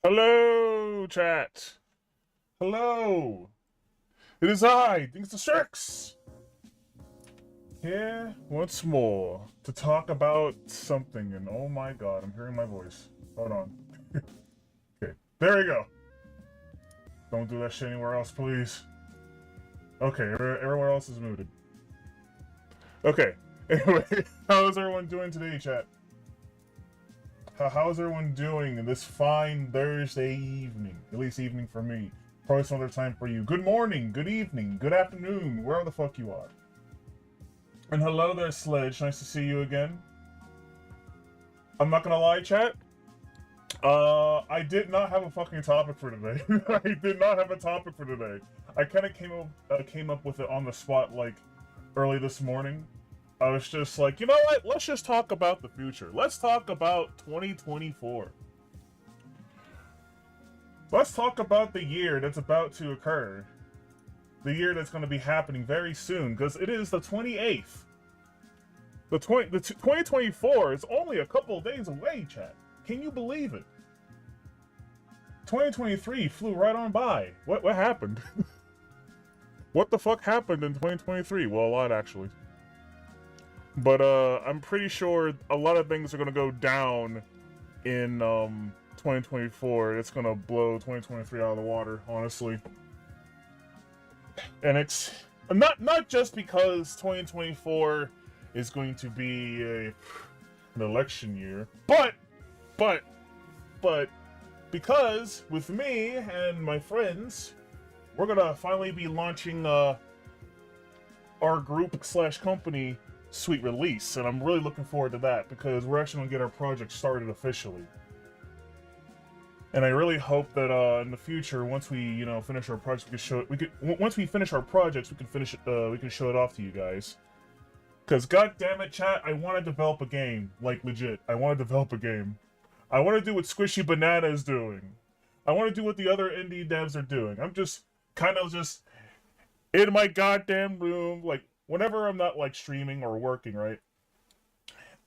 Hello, chat. Hello. It is I, Dingus Discussion, here once more to talk about something. And oh my god, I'm hearing my voice. Hold on. Okay, there we go. Don't do that shit anywhere else, please. Okay, everywhere else is muted. Okay. Anyway, how is everyone doing today, chat? How's everyone doing in this fine Thursday evening? At least evening for me. Probably some other time for you. Good morning, good evening, good afternoon, wherever the fuck you are. And hello there, Sledge. Nice to see you again. I'm not gonna lie, chat. I did not have a fucking topic for today. I did not have a topic for today. I kind of came up with it on the spot, like, early this morning. I was just like, you know what? Let's just talk about the future. Let's talk about 2024. Let's talk about the year that's about to occur. The year that's going to be happening very soon, because it is the 28th. The 2024 is only a couple of days away, chat. Can you believe it? 2023 flew right on by. What happened? What the fuck happened in 2023? Well, a lot, actually. But I'm pretty sure a lot of things are gonna go down in 2024. It's gonna blow 2023 out of the water, honestly. And it's not just because 2024 is going to be an election year, but because with me and my friends, we're gonna finally be launching our group/company sweet release, and I'm really looking forward to that because we're actually gonna get our project started officially. And I really hope that in the future, once we finish our project, once we finish our projects, we can show it off to you guys. Because god damn it, chat, I want to develop a game, like legit. I want to develop a game. I want to do what Squishy Banana is doing. I want to do what the other indie devs are doing. I'm just kind of just in my goddamn room, like. Whenever I'm not, like, streaming or working, right,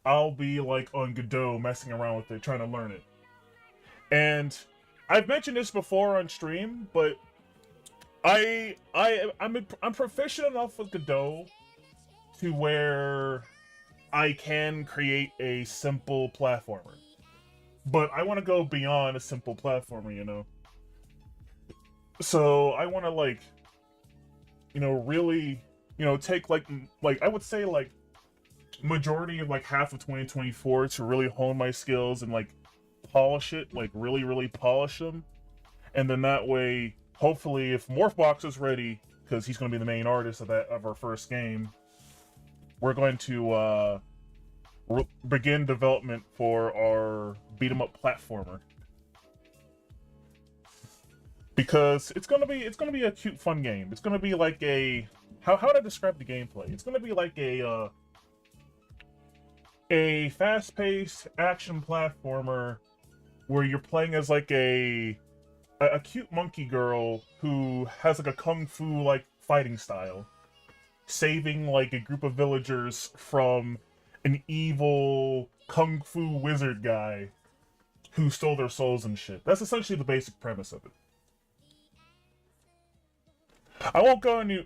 I'll be, like, on Godot messing around with it, trying to learn it. And I've mentioned this before on stream, but I'm proficient enough with Godot to where I can create a simple platformer. But I want to go beyond a simple platformer, you know? So I want to, like, really... take like I would say like majority of like half of 2024 to really hone my skills and like polish it, like really polish them, and then that way, hopefully, if Morphbox is ready, because he's going to be the main artist of our first game, we're going to begin development for our beat 'em up platformer. Because it's gonna be a cute, fun game. It's gonna be like a how would I describe the gameplay? It's gonna be like a fast-paced action platformer where you're playing as like a cute monkey girl who has like a kung fu like fighting style, saving like a group of villagers from an evil kung fu wizard guy who stole their souls and shit. That's essentially the basic premise of it. I won't go any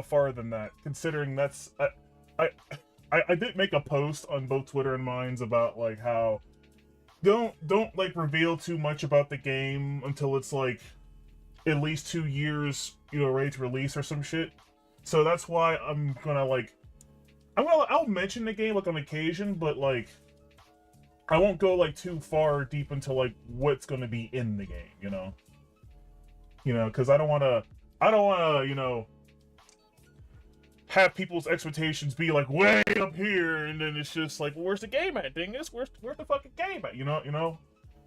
farther than that, considering that's I did make a post on both Twitter and Minds about like how don't like reveal too much about the game until it's like at least 2 years ready to release or some shit. So that's why I'm gonna like I'll mention the game like on occasion, but like I won't go like too far deep into like what's gonna be in the game, because I don't want to, have people's expectations be like way up here, and then it's just like, where's the game at, Dingus? Where's the fucking game at, you know?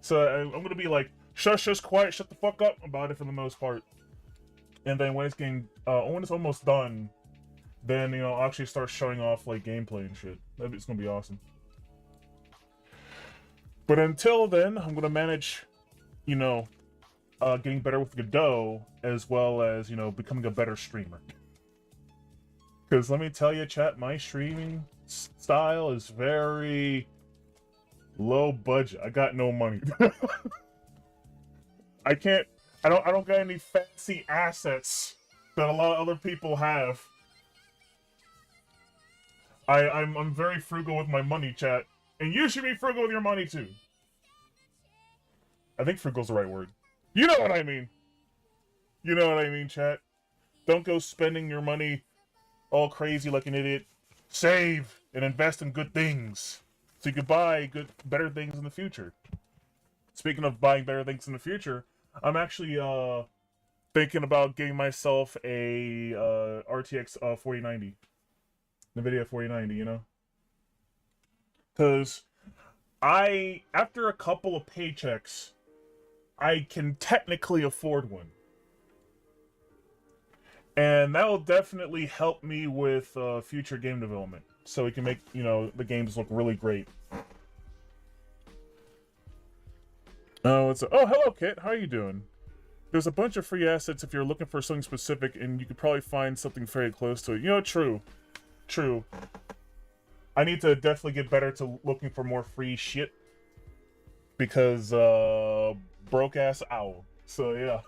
So I'm gonna be like, shush, quiet, shut the fuck up about it for the most part. And then when it's almost done, then I'll actually start showing off like gameplay and shit. It's gonna be awesome. But until then, I'm gonna manage, getting better with Godot, as well as, becoming a better streamer. Because let me tell you, chat, my streaming style is very low budget. I got no money. I can't. I don't got any fancy assets that a lot of other people have. I'm very frugal with my money, chat. And you should be frugal with your money too. I think frugal's the right word. You know what I mean. You know what I mean, chat. Don't go spending your money all crazy like an idiot. Save and invest in good things so you can buy better things in the future. Speaking of buying better things in the future, I'm actually thinking about getting myself a RTX 4090, NVIDIA 4090. You know, because after a couple of paychecks, I can technically afford one. And that will definitely help me with future game development. So we can make, you know, the games look really great. Oh, hello, Kit. How are you doing? There's a bunch of free assets if you're looking for something specific, and you could probably find something very close to it. You know, true. True. I need to definitely get better to looking for more free shit. Because, broke-ass owl. So, yeah.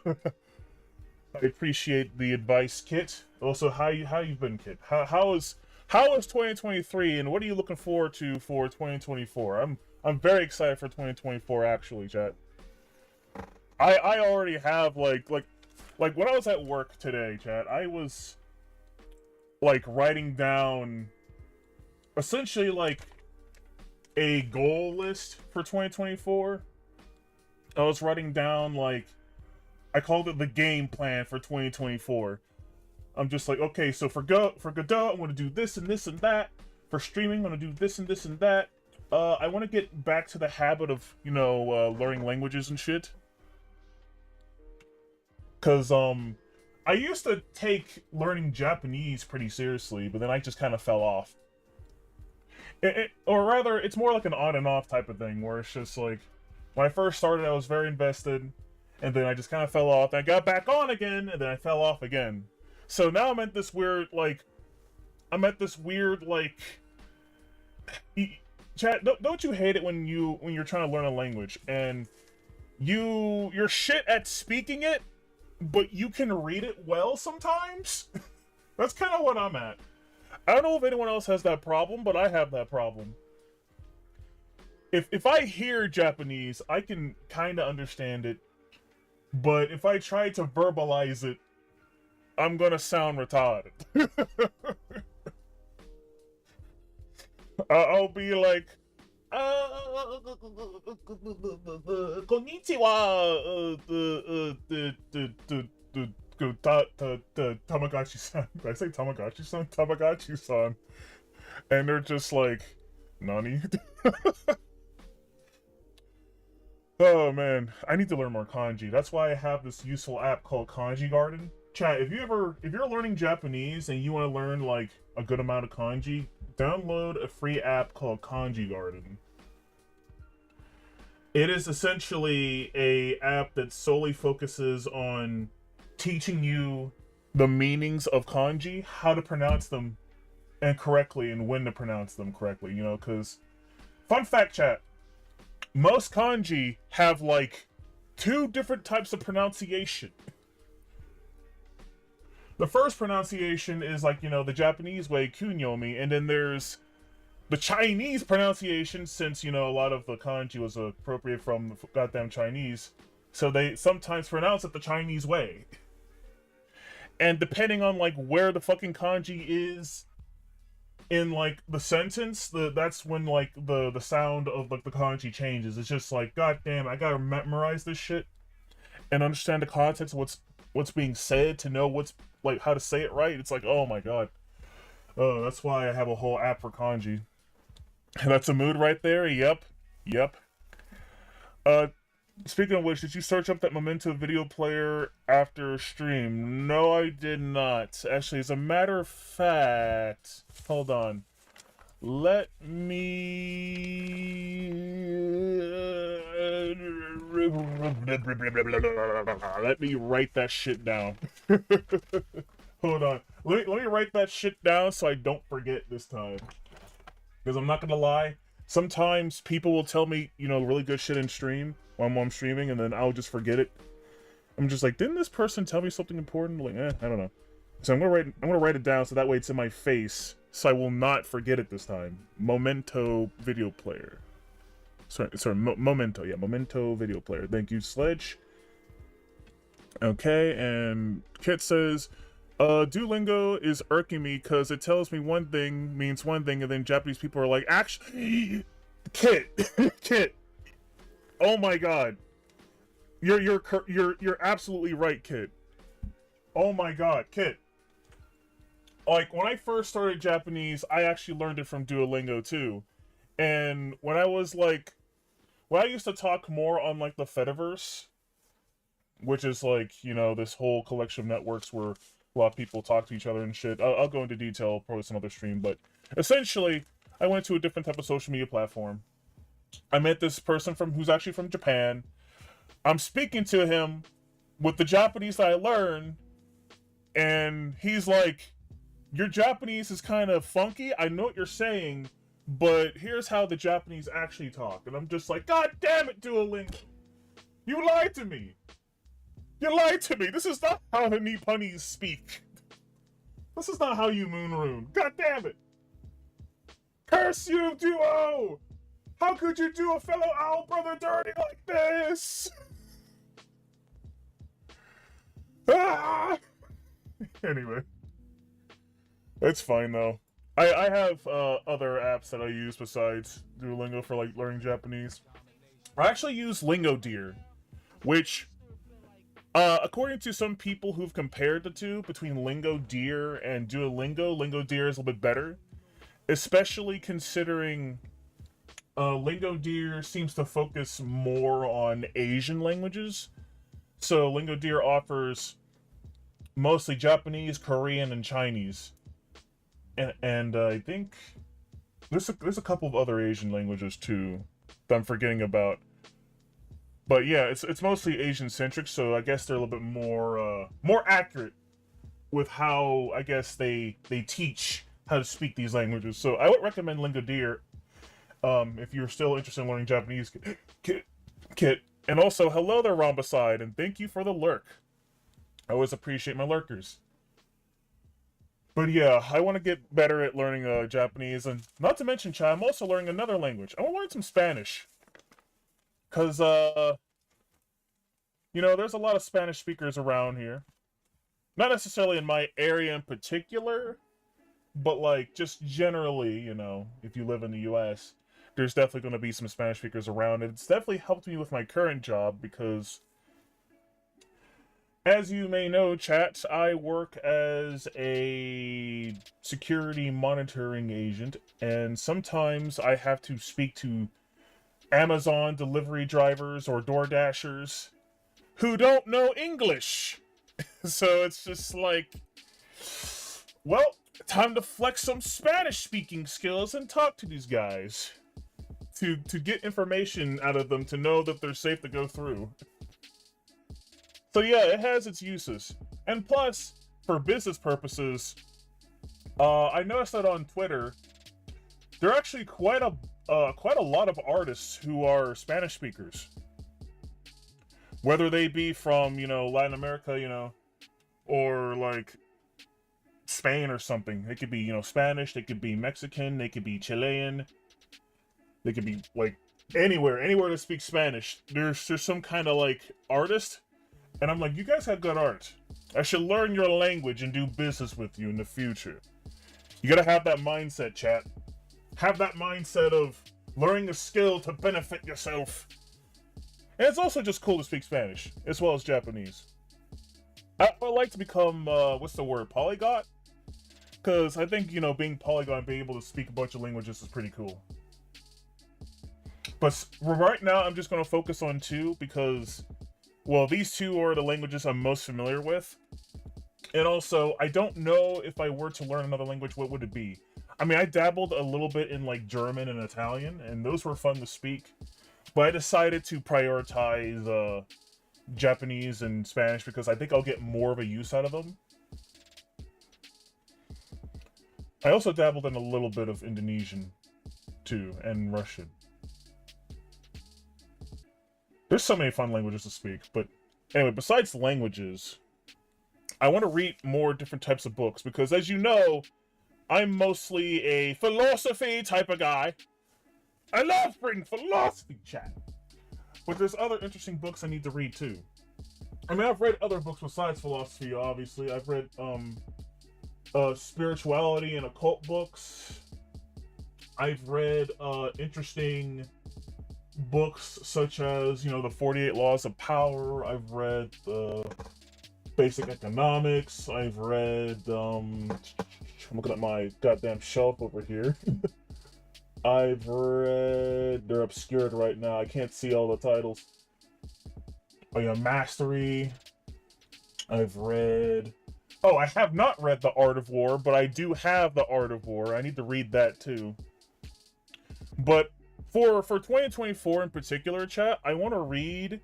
I appreciate the advice, Kit. Also, how you been, Kit? How is 2023, and what are you looking forward to for 2024? I'm very excited for 2024, actually, chat. I already have like when I was at work today, chat. I was like writing down essentially like a goal list for 2024. I was writing down like. I called it the game plan for 2024. I'm just like, okay, so for Godot, I'm going to do this and this and that. For streaming, I'm going to do this and this and that. I want to get back to the habit of, you know, learning languages and shit. Because, I used to take learning Japanese pretty seriously, but then I just kind of fell off. Or rather, it's more like an on and off type of thing, where it's just like, when I first started, I was very invested. And then I just kind of fell off. And I got back on again, and then I fell off again. So now I'm at this weird, like... Chat, don't you hate it when you're trying to learn a language, and you're shit at speaking it, but you can read it well sometimes? That's kind of what I'm at. I don't know if anyone else has that problem, but I have that problem. If I hear Japanese, I can kind of understand it. But if I try to verbalize it, I'm gonna sound retarded. I'll be like, konnichiwa, Tamagotchi-san. Did I say Tamagotchi-san? Tamagotchi-san. And they're just like, nani? Oh man, I need to learn more kanji. That's why I have this useful app called Kanji Garden. Chat, if you're learning Japanese and you want to learn like a good amount of kanji, download a free app called Kanji Garden. It is essentially a app that solely focuses on teaching you the meanings of kanji, how to pronounce them and correctly, and when to pronounce them correctly, you know, because fun fact, chat, most kanji have like 2 different types of pronunciation. The first pronunciation is like, you know, the Japanese way, kunyomi, and then there's the Chinese pronunciation, since, you know, a lot of the kanji was appropriated from the goddamn Chinese, so they sometimes pronounce it the Chinese way. And depending on like where the fucking kanji is in like the sentence, that's when like the sound of like the kanji changes. It's just like, god damn, I gotta memorize this shit and understand the context of what's being said to know what's like how to say it right. It's like, oh my god. Oh, that's why I have a whole app for kanji. That's a mood right there. Yep. Speaking of which, did you search up that Memento video player after stream? No, I did not. Actually, as a matter of fact, hold on. Let me write that shit down. Hold on. Let me write that shit down so I don't forget this time. Because I'm not gonna lie, sometimes people will tell me, you know, really good shit in stream when I'm streaming, and then I'll just forget it. I'm just like, didn't this person tell me something important? Like, I don't know. So I'm gonna write it down so that way it's in my face, so I will not forget it this time. Memento video player. Sorry, Memento. Yeah, Memento video player. Thank you, Sledge. Okay, and Kit says, Duolingo is irking me because it tells me one thing means one thing, and then Japanese people are like, actually, Kit, Kit. Oh my God, you're absolutely right, Kit. Oh my God, Kit. Like, when I first started Japanese, I actually learned it from Duolingo too, and when I used to talk more on like the Fediverse, which is like, you know, this whole collection of networks where a lot of people talk to each other and shit. I'll go into detail probably some other stream, but essentially, I went to a different type of social media platform. I met this person who's actually from Japan. I'm speaking to him with the Japanese that I learned, and he's like, your Japanese is kind of funky. I know what you're saying, but here's how the Japanese actually talk. And I'm just like, God damn it, Duolingo. You lied to me. You lied to me. This is not how the Nipponese speak. This is not how you moonrune. God damn it. Curse you, Duo! How could you do a fellow owl brother dirty like this? Ah! Anyway. It's fine, though. I have other apps that I use besides Duolingo for, like, learning Japanese. I actually use Lingodeer, which... according to some people who've compared the two between Lingodeer and Duolingo, Lingodeer is a little bit better. Especially considering Lingodeer seems to focus more on Asian languages. So Lingodeer offers mostly Japanese, Korean, and Chinese. And I think there's a couple of other Asian languages too that I'm forgetting about. But yeah, it's mostly Asian-centric, so I guess they're a little bit more accurate with how, I guess, they teach how to speak these languages. So I would recommend Lingodeer if you're still interested in learning Japanese. Kit. And also, hello there, Rhombicide, and thank you for the lurk. I always appreciate my lurkers. But yeah, I want to get better at learning Japanese, and not to mention, Chad, I'm also learning another language. I want to learn some Spanish. Because, you know, there's a lot of Spanish speakers around here. Not necessarily in my area in particular, but, like, just generally, you know, if you live in the U.S., there's definitely going to be some Spanish speakers around. It's definitely helped me with my current job because, as you may know, chat, I work as a security monitoring agent, and sometimes I have to speak to Amazon delivery drivers or DoorDashers who don't know English. So it's just like, well, time to flex some Spanish speaking skills and talk to these guys to get information out of them to know that they're safe to go through. So yeah, it has its uses. And plus, for business purposes, I noticed that on Twitter, there are actually quite a lot of artists who are Spanish speakers. Whether they be from, you know, Latin America, you know, or like Spain or something. They could be, you know, Spanish, they could be Mexican, they could be Chilean, they could be like anywhere to speak Spanish. There's some kind of like artist, and I'm like, you guys have good art. I should learn your language and do business with you in the future. You gotta have that mindset, chat. Have that mindset of learning a skill to benefit yourself. And it's also just cool to speak Spanish, as well as Japanese. I would like to become, what's the word, polyglot? Because I think, you know, being polyglot and being able to speak a bunch of languages is pretty cool. But right now, I'm just going to focus on two because, well, these two are the languages I'm most familiar with. And also, I don't know if I were to learn another language, what would it be? I mean, I dabbled a little bit in, like, German and Italian, and those were fun to speak. But I decided to prioritize Japanese and Spanish because I think I'll get more of a use out of them. I also dabbled in a little bit of Indonesian, too, and Russian. There's so many fun languages to speak, but Anyway, besides languages, I want to read more different types of books because, as you know, I'm mostly a philosophy type of guy. I love reading philosophy, chat. But there's other interesting books I need to read too. I mean, I've read other books besides philosophy, obviously. I've read spirituality and occult books. I've read interesting books such as, you know, the 48 Laws of Power. I've read Basic Economics. I've read, I'm looking at my goddamn shelf over here. I've read, they're obscured right now. I can't see all the titles. Oh yeah, Mastery. I've read, oh, I have not read The Art of War, but I do have The Art of War. I need to read that too. But for 2024 in particular, chat, I want to read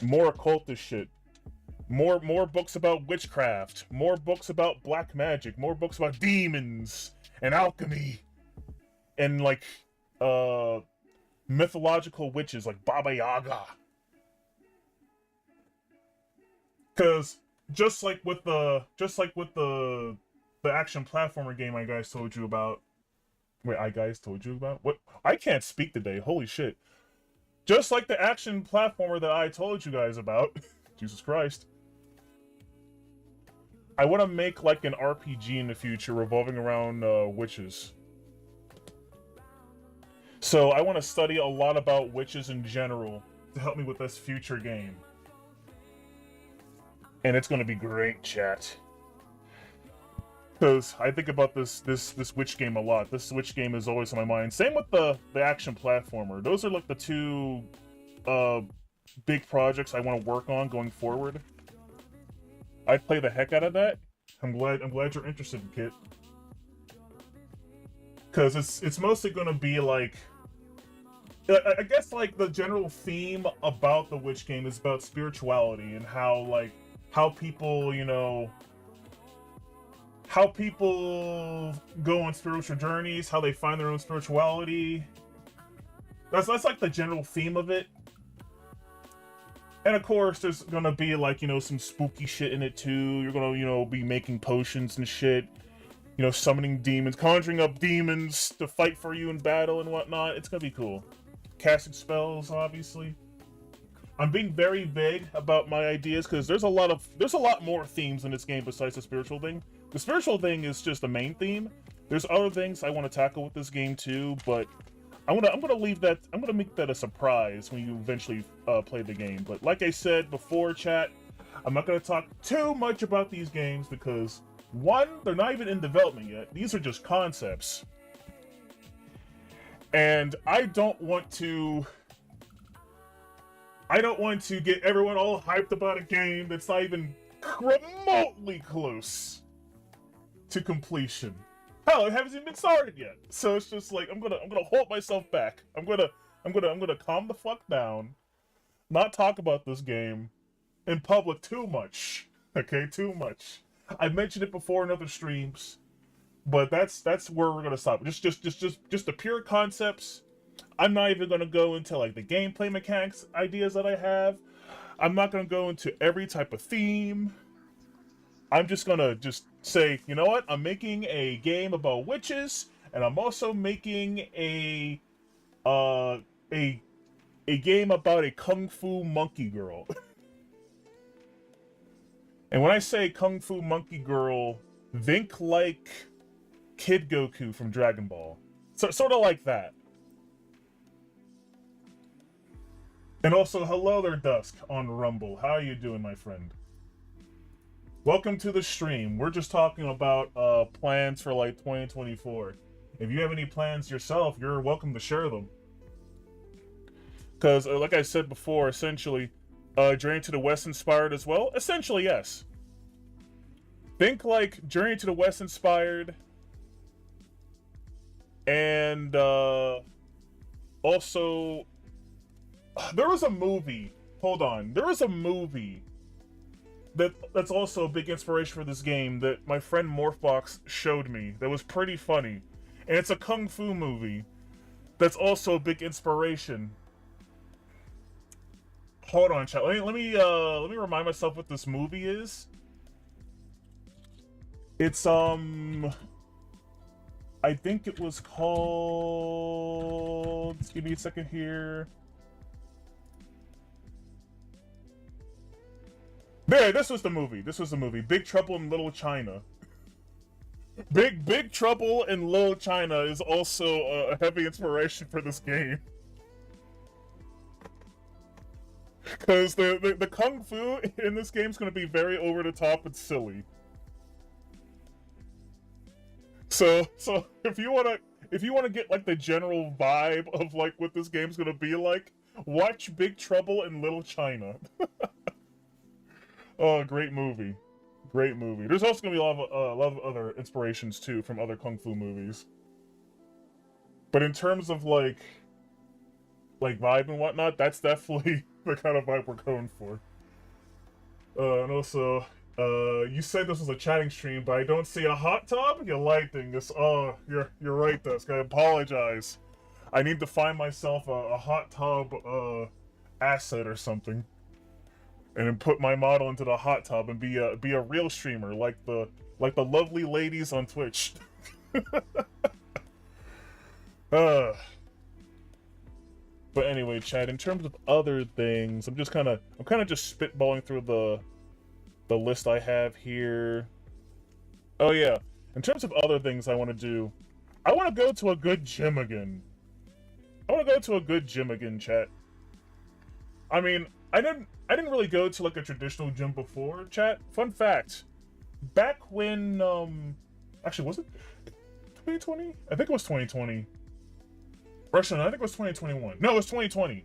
more occultist shit. More books about witchcraft. More books about black magic. More books about demons and alchemy. And like mythological witches like Baba Yaga. Cause just like with the action platformer game I guys told you about. Wait, I guys told you about? What? I can't speak today. Holy shit. Just like the action platformer that I told you guys about. Jesus Christ. I want to make like an RPG in the future revolving around witches. So I want to study a lot about witches in general to help me with this future game. And it's going to be great, chat. Because I think about this witch game a lot. This witch game is always on my mind. Same with the action platformer. Those are like the two big projects I want to work on going forward. I'd play the heck out of that. I'm glad you're interested, Kit. Because it's mostly going to be like, I guess like the general theme about the witch game is about spirituality and how people, you know, how people go on spiritual journeys, how they find their own spirituality. That's like the general theme of it. And of course, there's gonna be like, you know, some spooky shit in it too. You're gonna, you know, be making potions and shit. You know, summoning demons, conjuring up demons to fight for you in battle and whatnot. It's gonna be cool. Casting spells, obviously. I'm being very vague about my ideas because there's a lot more themes in this game besides the spiritual thing. The spiritual thing is just the main theme. There's other things I want to tackle with this game too, but I'm gonna leave that. I'm gonna make that a surprise when you eventually play the game. But like I said before, chat, I'm not gonna talk too much about these games because one, they're not even in development yet. These are just concepts, and I don't want to get everyone all hyped about a game that's not even remotely close to completion. Hell, it hasn't even been started yet. So it's just like I'm gonna hold myself back. I'm gonna calm the fuck down, not talk about this game in public too much. Okay, too much. I mentioned it before in other streams, but that's where we're gonna stop. Just the pure concepts. I'm not even gonna go into like the gameplay mechanics ideas that I have. I'm not gonna go into every type of theme. I'm just gonna say, you know what? I'm making a game about witches, and I'm also making a game about a kung fu monkey girl. And when I say kung fu monkey girl, think like Kid Goku from Dragon Ball. So sort of like that. And also, hello there, Dusk on Rumble. How are you doing, my friend? Welcome to the stream. We're just talking about plans for like 2024. If you have any plans yourself, you're welcome to share them. Because, like I said before, essentially, Journey to the West inspired as well? Essentially, yes. Think like Journey to the West inspired. And also, there was a movie. Hold on. There was a movie that's also a big inspiration for this game that my friend Morphbox showed me that was pretty funny. And it's a kung fu movie that's also a big inspiration. Hold on, chat. Let me remind myself what this movie is. It's I think it was called. Just give me a second here. There, this was the movie. This was the movie. Big Trouble in Little China. Big Trouble in Little China is also a heavy inspiration for this game. Because the kung fu in this game is going to be very over the top and silly. So if you wanna get like the general vibe of like what this game's gonna be like, watch Big Trouble in Little China. Oh, great movie, great movie. There's also gonna be a lot of other inspirations too from other kung fu movies. But in terms of like vibe and whatnot, that's definitely the kind of vibe we're going for. And also, you said this was a chatting stream, but I don't see a hot tub? You lied, Dingus. Oh, you're right, Dusk. I apologize. I need to find myself a hot tub asset or something. And then put my model into the hot tub and be a real streamer, like the lovely ladies on Twitch. But anyway, chat, in terms of other things, I'm kind of just spitballing through the list I have here. Oh yeah, in terms of other things I want to do, I want to go to a good gym again. Chat. I mean, I didn't really go to like a traditional gym before, chat. Fun fact, back when actually, was it 2020? I think it was 2020. Russian, I think it was 2021. No, it was 2020.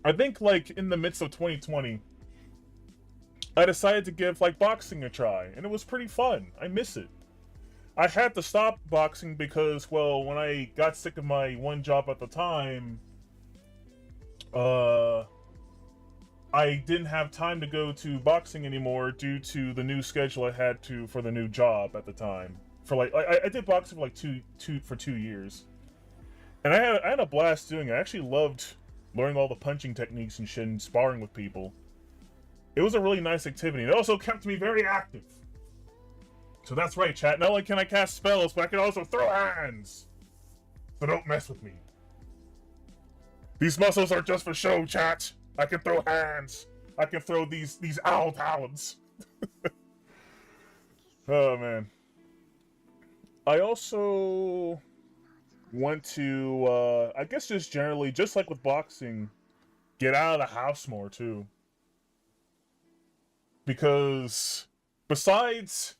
I think like in the midst of 2020, I decided to give like boxing a try, and it was pretty fun. I miss it. I had to stop boxing because, well, when I got sick of my one job at the time, I didn't have time to go to boxing anymore due to the new schedule I had for the new job at the time. For like, I did boxing for like 2 years. And I had a blast doing it. I actually loved learning all the punching techniques and shit and sparring with people. It was a really nice activity. It also kept me very active. So that's right, chat. Not only can I cast spells, but I can also throw hands. So don't mess with me. These muscles are just for show, chat. I can throw hands. I can throw these owl talons. Oh, man. I also want to, I guess just generally, just like with boxing, get out of the house more, too. Because besides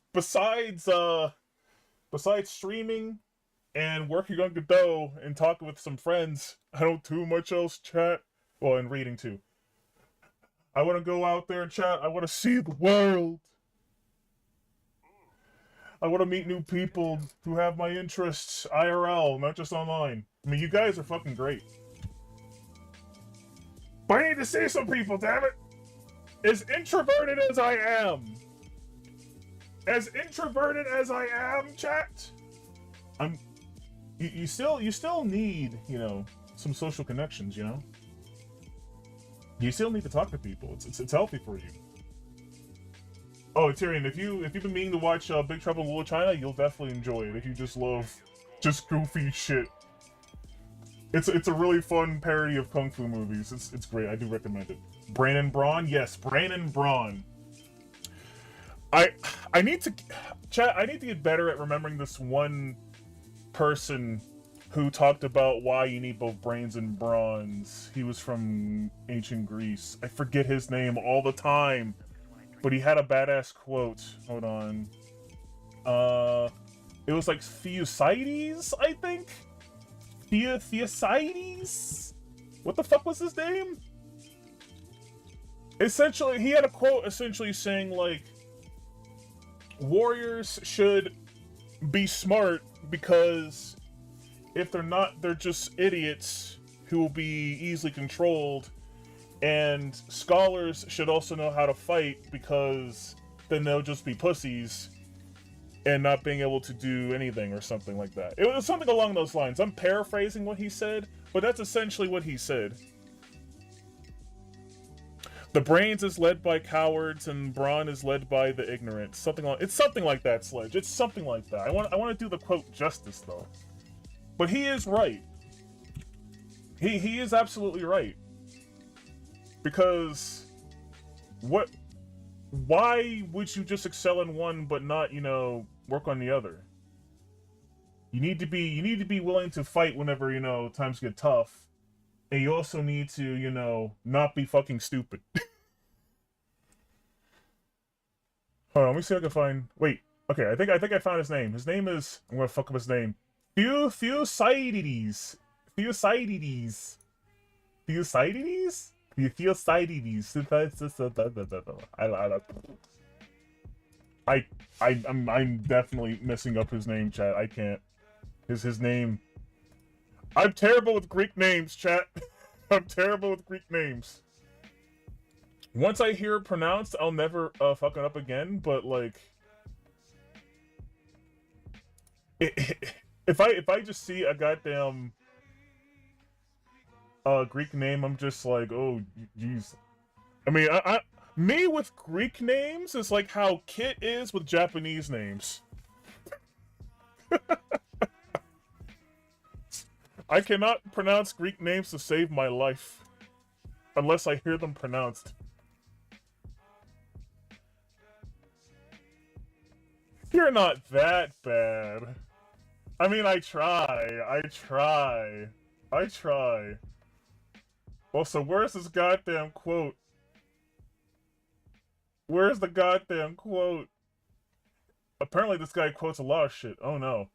streaming and working on Godot and talking with some friends, I don't do much else, chat. Well, and reading, too. I want to go out there and chat. I want to see the world. I want to meet new people who have my interests IRL, not just online. I mean, you guys are fucking great. But I need to see some people, damn it! As introverted as I am, chat, you still need, you know, some social connections, you know? You still need to talk to people. It's healthy for you. Oh, Tyrion, if you've been meaning to watch Big Trouble in Little China, you'll definitely enjoy it if you just love just goofy shit. It's a really fun parody of kung fu movies. It's great. I do recommend it. Brain and Brawn, yes, Brain and Brawn. I need to chat. I need to get better at remembering this one person who talked about why you need both brains and brawns. He was from ancient Greece. I forget his name all the time. But he had a badass quote. Hold on. It was like Thucydides, I think? Thucydides? What the fuck was his name? Essentially, he had a quote essentially saying, like, warriors should be smart because if they're not, they're just idiots who will be easily controlled. And scholars should also know how to fight because then they'll just be pussies and not being able to do anything or something like that. It was something along those lines. I'm paraphrasing what he said, but that's essentially what he said. The brains is led by cowards, and brawn is led by the ignorant. It's something like that, Sledge. It's something like that. I want to do the quote justice though, but he is right. He is absolutely right. Because why would you just excel in one but not, work on the other? You need to be willing to fight whenever, times get tough. And you also need to, not be fucking stupid. Hold on, let me see if I can find. Wait, okay, I think I found his name. His name is, I'm gonna fuck up his name. Thucydides. Thucydides. Thucydides? Thucydides. I'm definitely messing up his name, chat. I can't. His name. I'm terrible with Greek names, chat. I'm terrible with Greek names. Once I hear it pronounced, I'll never fuck it up again. But like, if I just see a goddamn Greek name, I'm just like, oh jeez. I mean, me with Greek names is like how Kit is with Japanese names. I cannot pronounce Greek names to save my life unless I hear them pronounced. You're not that bad. I mean, I try. Well, so where's this goddamn quote? Where's the goddamn quote? Apparently this guy quotes a lot of shit. Oh no.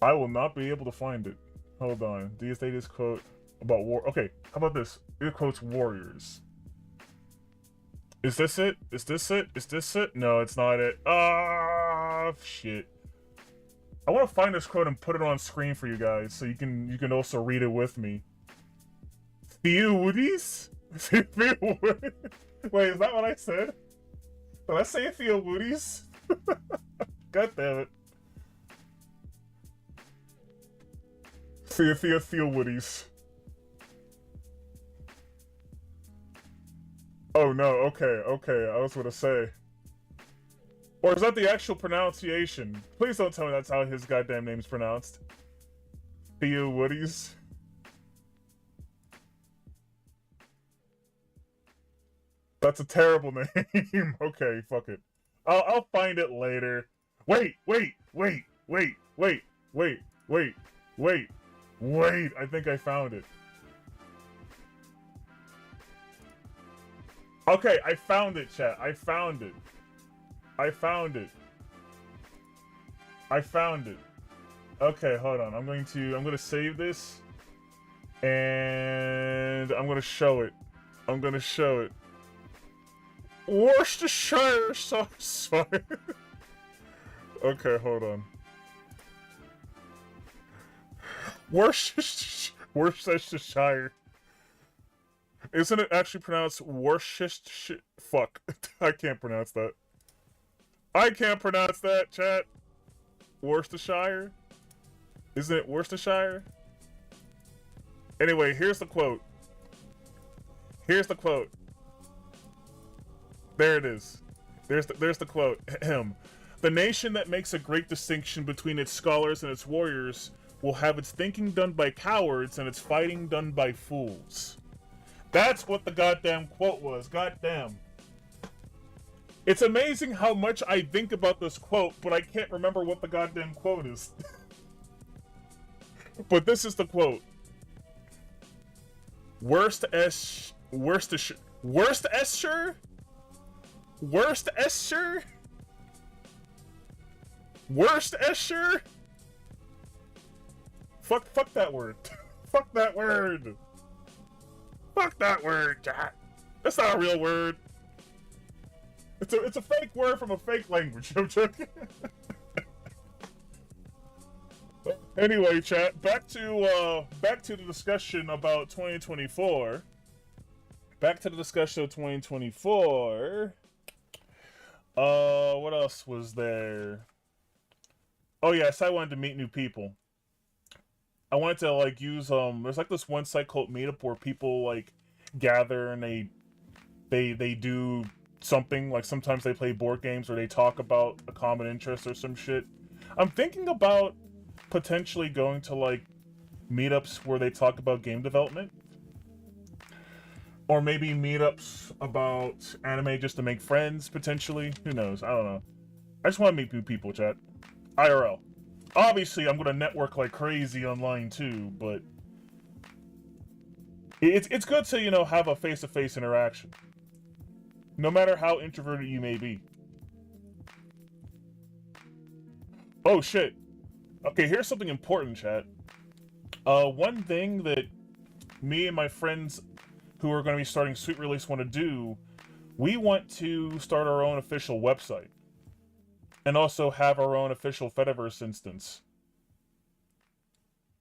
I will not be able to find it. Hold on. Do you say this quote about war? Okay, how about this? It quotes warriors. Is this it? Is this it? Is this it? No, it's not it. Ah, shit. I want to find this quote and put it on screen for you guys, so you can also read it with me. VODs? Wait, is that what I said? Did I say VODs? God damn it. VODs. Oh no, okay, I was gonna say. Or is that the actual pronunciation? Please don't tell me that's how his goddamn name's pronounced. VODs. That's a terrible name. Okay, fuck it. I'll find it later. Wait. I think I found it. Okay, I found it, chat. I found it. Okay, hold on. I'm gonna save this. And I'm gonna show it. Worcestershire sauce. Okay, hold on. Worcestershire. Isn't it actually pronounced Worcestershire? Fuck. I can't pronounce that. Chat. Worcestershire? Isn't it Worcestershire? Anyway, here's the quote. There it is. There's the quote. The nation that makes a great distinction between its scholars and its warriors will have its thinking done by cowards and its fighting done by fools. That's what the goddamn quote was. Goddamn. It's amazing how much I think about this quote, but I can't remember what the goddamn quote is. But this is the quote. Worcestershire? Fuck that word. Fuck that word, chat. That's not a real word. It's a fake word from a fake language. I'm joking. Anyway, chat, back to the discussion about 2024. Back to the discussion of 2024. What else was there? Oh yes, I wanted to meet new people. wanted to like use there's like this one site called Meetup where people like gather and they do something, like sometimes they play board games or they talk about a common interest or some shit. I'm thinking about potentially going to like meetups where they talk about game development, or maybe meetups about anime just to make friends potentially. Who knows? I don't know. I just want to meet new people, chat. IRL. Obviously, I'm gonna network like crazy online too, but it's good to, you know, have a face-to-face interaction, no matter how introverted you may be. Oh shit. Okay, here's something important, chat. One thing that me and my friends who are going to be starting Sweet Release want to do, we want to start our own official website. And also have our own official Fediverse instance.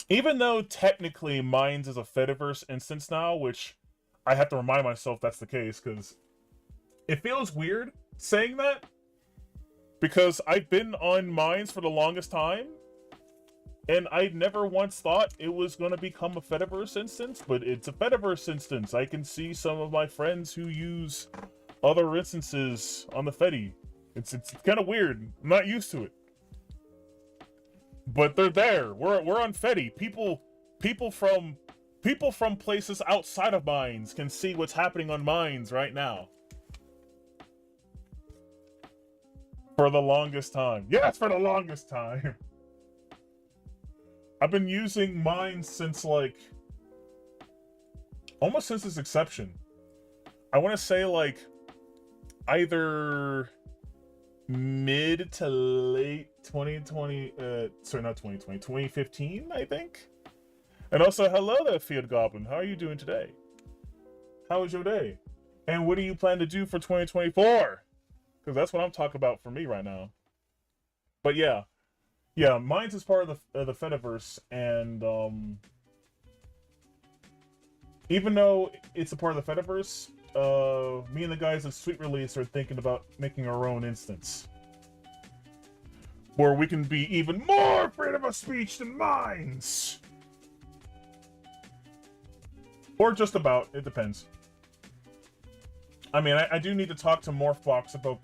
Even though technically Minds is a Fediverse instance now, which I have to remind myself that's the case, because it feels weird saying that. Because I've been on Minds for the longest time, and I never once thought it was going to become a Fediverse instance, but it's a Fediverse instance. I can see some of my friends who use other instances on the Fedi. It's kind of weird. I'm not used to it. But they're there. We're on Fedi. People from places outside of Minds can see what's happening on Minds right now. For the longest time. Yes, for the longest time. I've been using Minds since like almost since its inception. I want to say like either mid to late 2020, sorry, not 2020, 2015, I think. And also, hello there, Fiat Goblin. How are you doing today? How was your day? And what do you plan to do for 2024? Because that's what I'm talking about for me right now. But yeah, Minds is part of the Fediverse, and even though it's a part of the Fediverse, me and the guys at Sweet Release are thinking about making our own instance, where we can be even more freedom of speech than Minds, or just about. It depends. I mean, I do need to talk to Morphbox about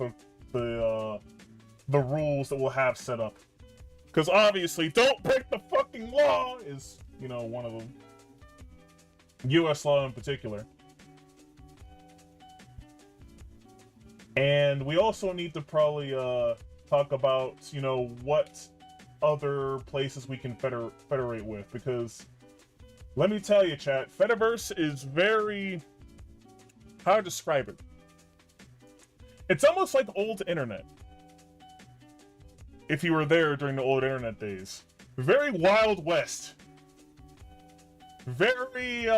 the rules that we'll have set up, because obviously, don't break the fucking law is, you know, one of them. U.S. law in particular. And we also need to probably talk about, you know, what other places we can federate with, because let me tell you, chat, Fediverse is very, how to describe it? It's almost like old internet. If you were there during the old internet days. Very Wild West. Very,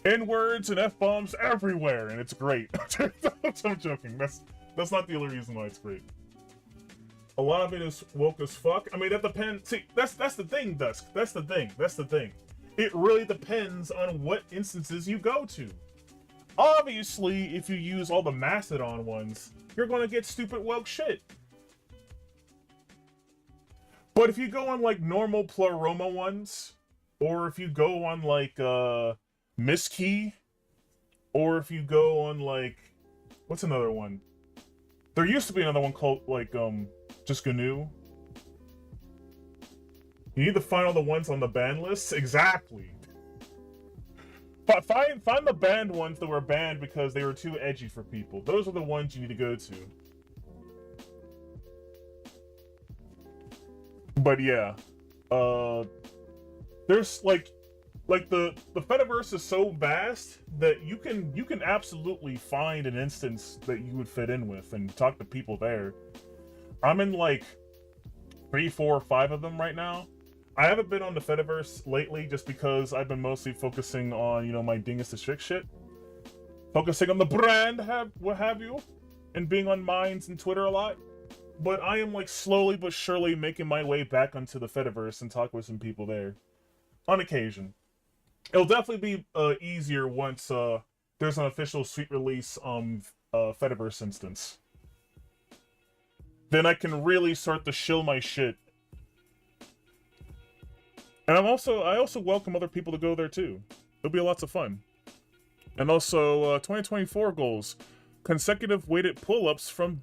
N-words and F-bombs everywhere, and it's great. I'm joking. That's not the only reason why it's great. A lot of it is woke as fuck. I mean, that depends. See, that's the thing, Dusk. That's the thing. It really depends on what instances you go to. Obviously, if you use all the Mastodon ones, you're gonna get stupid woke shit. But if you go on, like, normal Pleroma ones, or if you go on, like, Miskey, or if you go on, like, what's another one? There used to be another one called, like, just GNU. You need to find all the ones on the ban lists? Exactly. Find the banned ones that were banned because they were too edgy for people. Those are the ones you need to go to. But yeah, there's like the Fediverse is so vast that you can absolutely find an instance that you would fit in with and talk to people there. I'm in like 3, 4, 5 of them right now. I haven't been on the Fediverse lately just because I've been mostly focusing on, you know, my Dingus Discussion shit. Focusing on the brand, what have you, and being on Minds and Twitter a lot. But I am, like, slowly but surely making my way back onto the Fediverse and talk with some people there. On occasion. It'll definitely be easier once there's an official Sweet Release Fediverse instance. then I can really start to shill my shit. And I also welcome other people to go there too. It'll be lots of fun. And also 2024 goals: consecutive weighted pull-ups from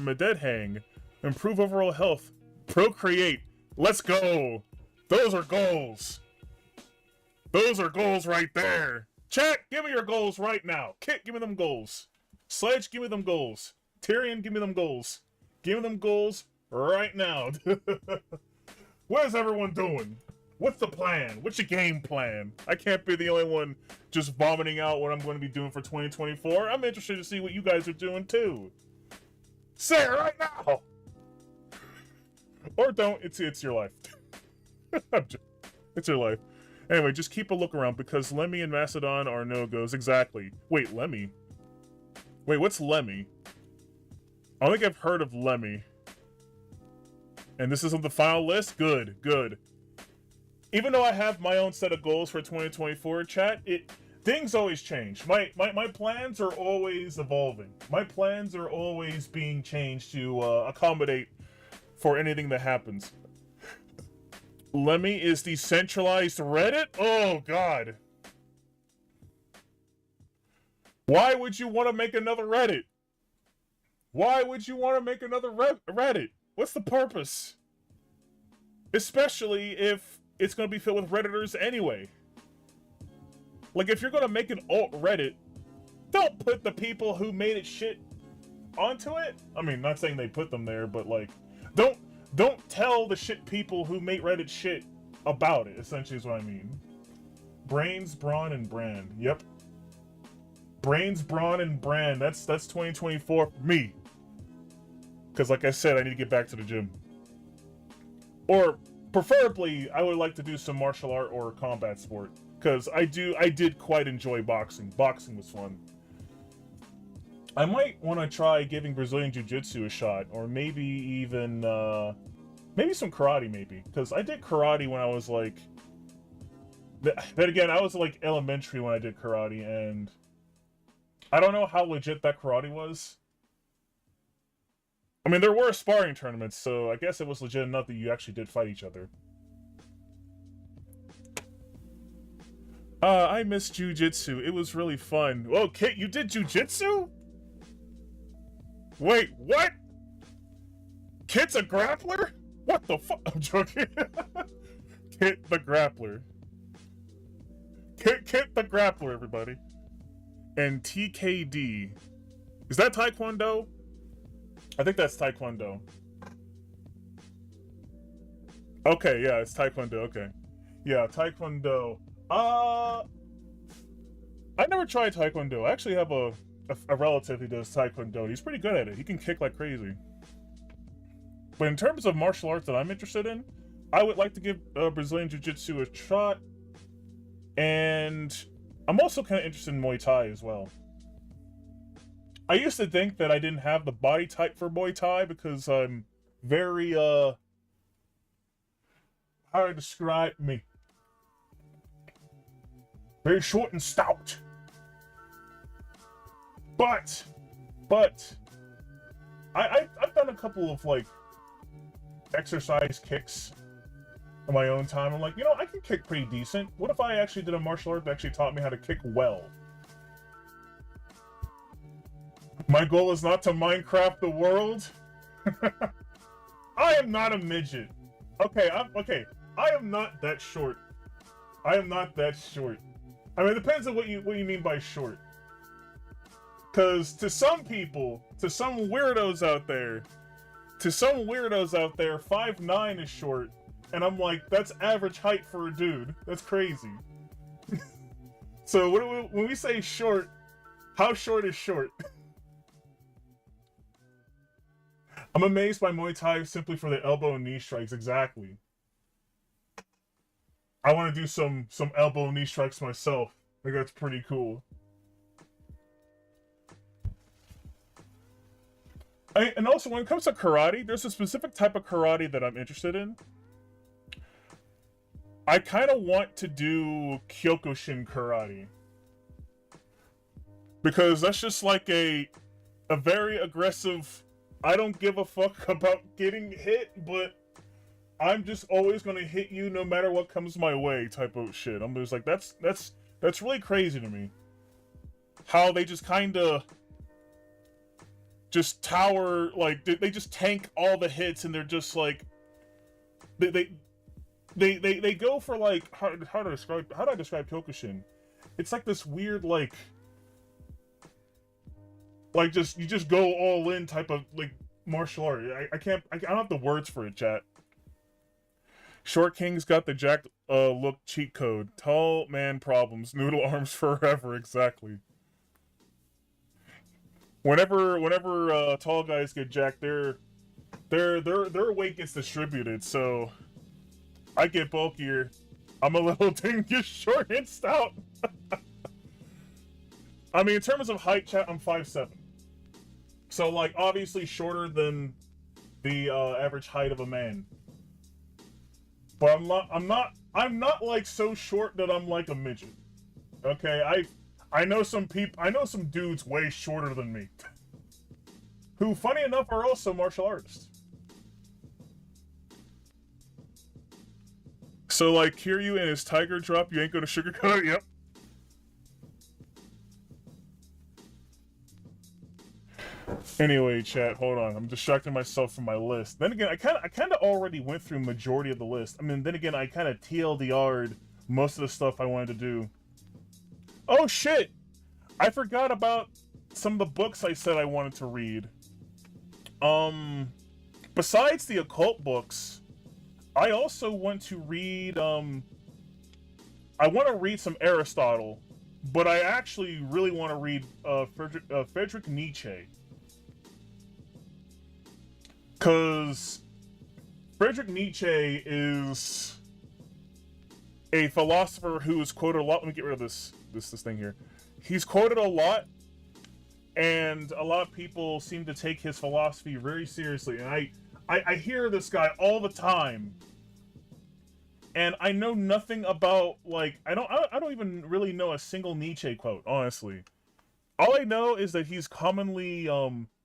a dead hang, improve overall health, procreate. Let's go. Those are goals. Those are goals right there. Chat, give me your goals right now. Kit, give me them goals. Sledge, give me them goals. Tyrion, give me them goals. Give me them goals right now. What is everyone doing? What's the plan? What's your game plan? I can't be the only one just vomiting out what I'm going to be doing for 2024. I'm interested to see what you guys are doing too. Say it right now! Or don't. It's your life. It's your life. Anyway, just keep a look around because Lemmy and Macedon are no-goes. Exactly. Wait, Lemmy? Wait, what's Lemmy? I don't think I've heard of Lemmy. And this is on the final list? Good, good. Even though I have my own set of goals for 2024, chat, things always change. My plans are always evolving. My plans are always being changed to accommodate for anything that happens. Lemmy is decentralized Reddit? Oh, God. Why would you want to make another Reddit? Why would you want to make another Reddit? What's the purpose? Especially if it's going to be filled with Redditors anyway. Like, if you're going to make an alt Reddit, don't put the people who made it shit onto it. I mean, not saying they put them there, but like, don't tell the shit people who made Reddit shit about it, essentially is what I mean. Brains, Brawn, and Brand. Yep. Brains, Brawn, and Brand. That's 2024 for me. Because like I said, I need to get back to the gym. Or preferably, I would like to do some martial art or combat sport. Because I did quite enjoy boxing. Boxing was fun. I might want to try giving Brazilian Jiu-Jitsu a shot. Or maybe even, maybe some karate, maybe. Because I did karate when I was like... Then again, I was like elementary when I did karate, and... I don't know how legit that karate was. I mean, there were sparring tournaments, so I guess it was legit enough that you actually did fight each other. I miss Jiu-Jitsu. It was really fun. Whoa, Kit, you did Jiu-Jitsu? Wait, what? Kit's a grappler? What the fuck? I'm joking. Kit the grappler. Kit the grappler, everybody. And TKD. Is that Taekwondo? I think that's Taekwondo. Okay, yeah, it's Taekwondo, okay. Yeah, Taekwondo. I never tried Taekwondo. I actually have a relative who does Taekwondo. He's pretty good at it. He can kick like crazy. But in terms of martial arts that I'm interested in, I would like to give Brazilian Jiu-Jitsu a shot. And I'm also kind of interested in Muay Thai as well. I used to think that I didn't have the body type for Muay Thai because I'm very, how do I describe me? Very short and stout. But, I've done a couple of, like, exercise kicks in my own time. I'm like, you know, I can kick pretty decent. What if I actually did a martial art that actually taught me how to kick well? My goal is not to Minecraft the world. I am not a midget. Okay, I am not that short. I am not that short. I mean, it depends on what you mean by short. Because to some people, to some weirdos out there, 5'9" is short. And I'm like, that's average height for a dude. That's crazy. So when we say short, how short is short? I'm amazed by Muay Thai simply for the elbow and knee strikes. Exactly. I want to do some elbow and knee strikes myself. I think that's pretty cool. And also, when it comes to karate, there's a specific type of karate that I'm interested in. I kind of want to do Kyokushin karate. Because that's just like a very aggressive I don't give a fuck about getting hit, but I'm just always gonna hit you no matter what comes my way type of shit. I'm just like, that's really crazy to me. How they just kinda just tower, like, they just tank all the hits, and they're just like, they go for, like, how do I describe Kyokushin? It's like this weird, like just, you just go all in type of, like, martial art. I don't have the words for it, chat. Short King's got the jacked look cheat code. Tall man problems, noodle arms forever, exactly. Whenever tall guys get jacked, their weight gets distributed, so I get bulkier. I'm a little dingus, short and stout. I mean, in terms of height, chat, I'm 5'7". So, like, obviously shorter than the average height of a man. But I'm not like so short that I'm like a midget. Okay, I know some dudes way shorter than me. Who, funny enough, are also martial artists. So, like, Kiryu and his tiger drop, you ain't gonna sugarcoat it? Yep. Anyway, chat, hold on. I'm distracting myself from my list. Then again, I kind of already went through majority of the list. I mean, then again, I kind of TLDR'd most of the stuff I wanted to do. Oh, shit! I forgot about some of the books I said I wanted to read. Besides the occult books, I also want to read, I want to read some Aristotle, but I actually really want to read, Friedrich Nietzsche. Because Friedrich Nietzsche is a philosopher who is quoted a lot. Let me get rid of this thing here. He's quoted a lot, and a lot of people seem to take his philosophy very seriously. And I hear this guy all the time, and I know nothing about, like, I don't even really know a single Nietzsche quote, honestly. All I know is that he's commonly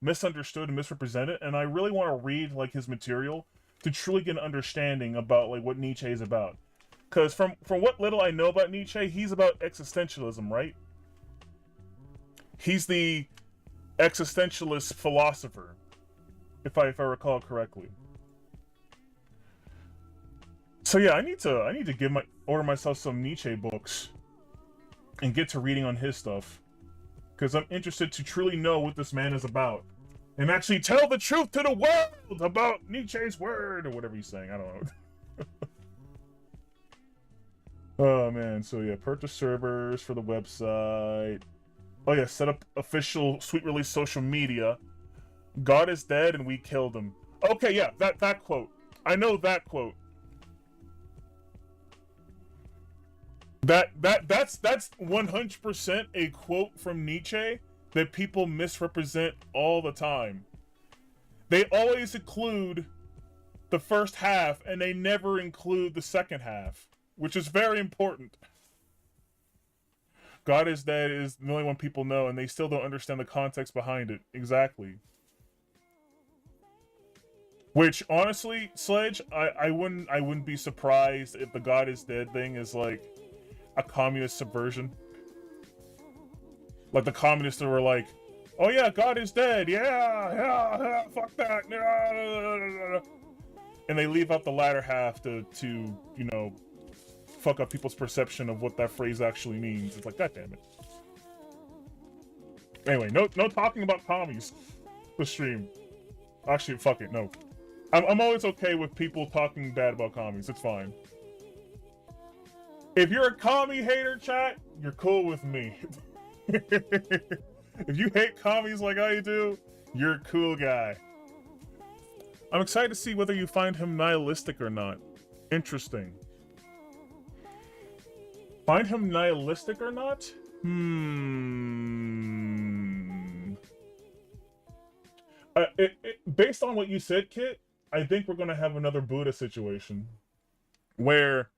misunderstood and misrepresented, and I really want to read, like, his material to truly get an understanding about, like, what Nietzsche is about. Because from what little I know about Nietzsche, he's about existentialism, right? He's the existentialist philosopher, if I recall correctly. So yeah, I need to order myself some Nietzsche books and get to reading on his stuff. Because I'm interested to truly know what this man is about. And actually tell the truth to the world about Nietzsche's word, or whatever he's saying. I don't know. Oh, man. So, yeah, purchase servers for the website. Oh, yeah, set up official Sweet Release social media. God is dead and we killed him. Okay, yeah, that quote. I know that quote. That's 100% a quote from Nietzsche that people misrepresent all the time. They always include the first half and they never include the second half, which is very important. God is dead is the only one people know, and they still don't understand the context behind it. Exactly. Which, honestly, Sledge, I wouldn't be surprised if the God is dead thing is like a communist subversion. Like the communists were like, oh yeah, God is dead, yeah, fuck that, and they leave out the latter half to you know, fuck up people's perception of what that phrase actually means. It's like, god damn it. Anyway, no talking about commies. The stream. Actually, fuck it, no. I'm always okay with people talking bad about commies. It's fine. If you're a commie hater, chat, you're cool with me. If you hate commies like I do, you're a cool guy. I'm excited to see whether you find him nihilistic or not. Interesting. Find him nihilistic or not? Based on what you said, Kit, I think we're going to have another Buddha situation. Where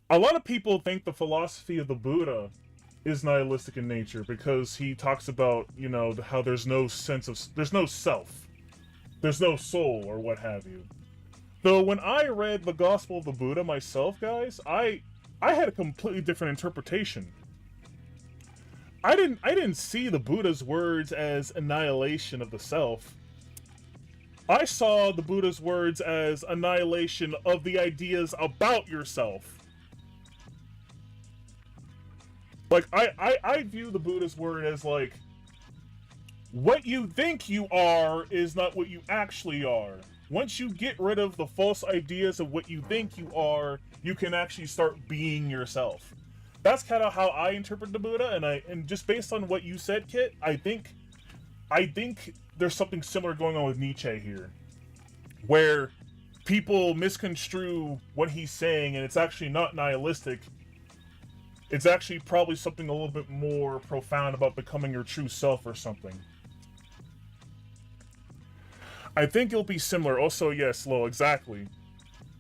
a lot of people think the philosophy of the Buddha is nihilistic in nature because he talks about, you know, how there's no self. There's no soul or what have you. Though when I read the Gospel of the Buddha myself, guys, I had a completely different interpretation. I didn't see the Buddha's words as annihilation of the self. I saw the Buddha's words as annihilation of the ideas about yourself. Like, I view the Buddha's word as like, what you think you are is not what you actually are. Once you get rid of the false ideas of what you think you are, you can actually start being yourself. That's kind of how I interpret the Buddha, and just based on what you said, Kit, I think there's something similar going on with Nietzsche here, where people misconstrue what he's saying, and it's actually not nihilistic. It's actually probably something a little bit more profound about becoming your true self or something. I think it'll be similar. Also, yes, Lo, exactly.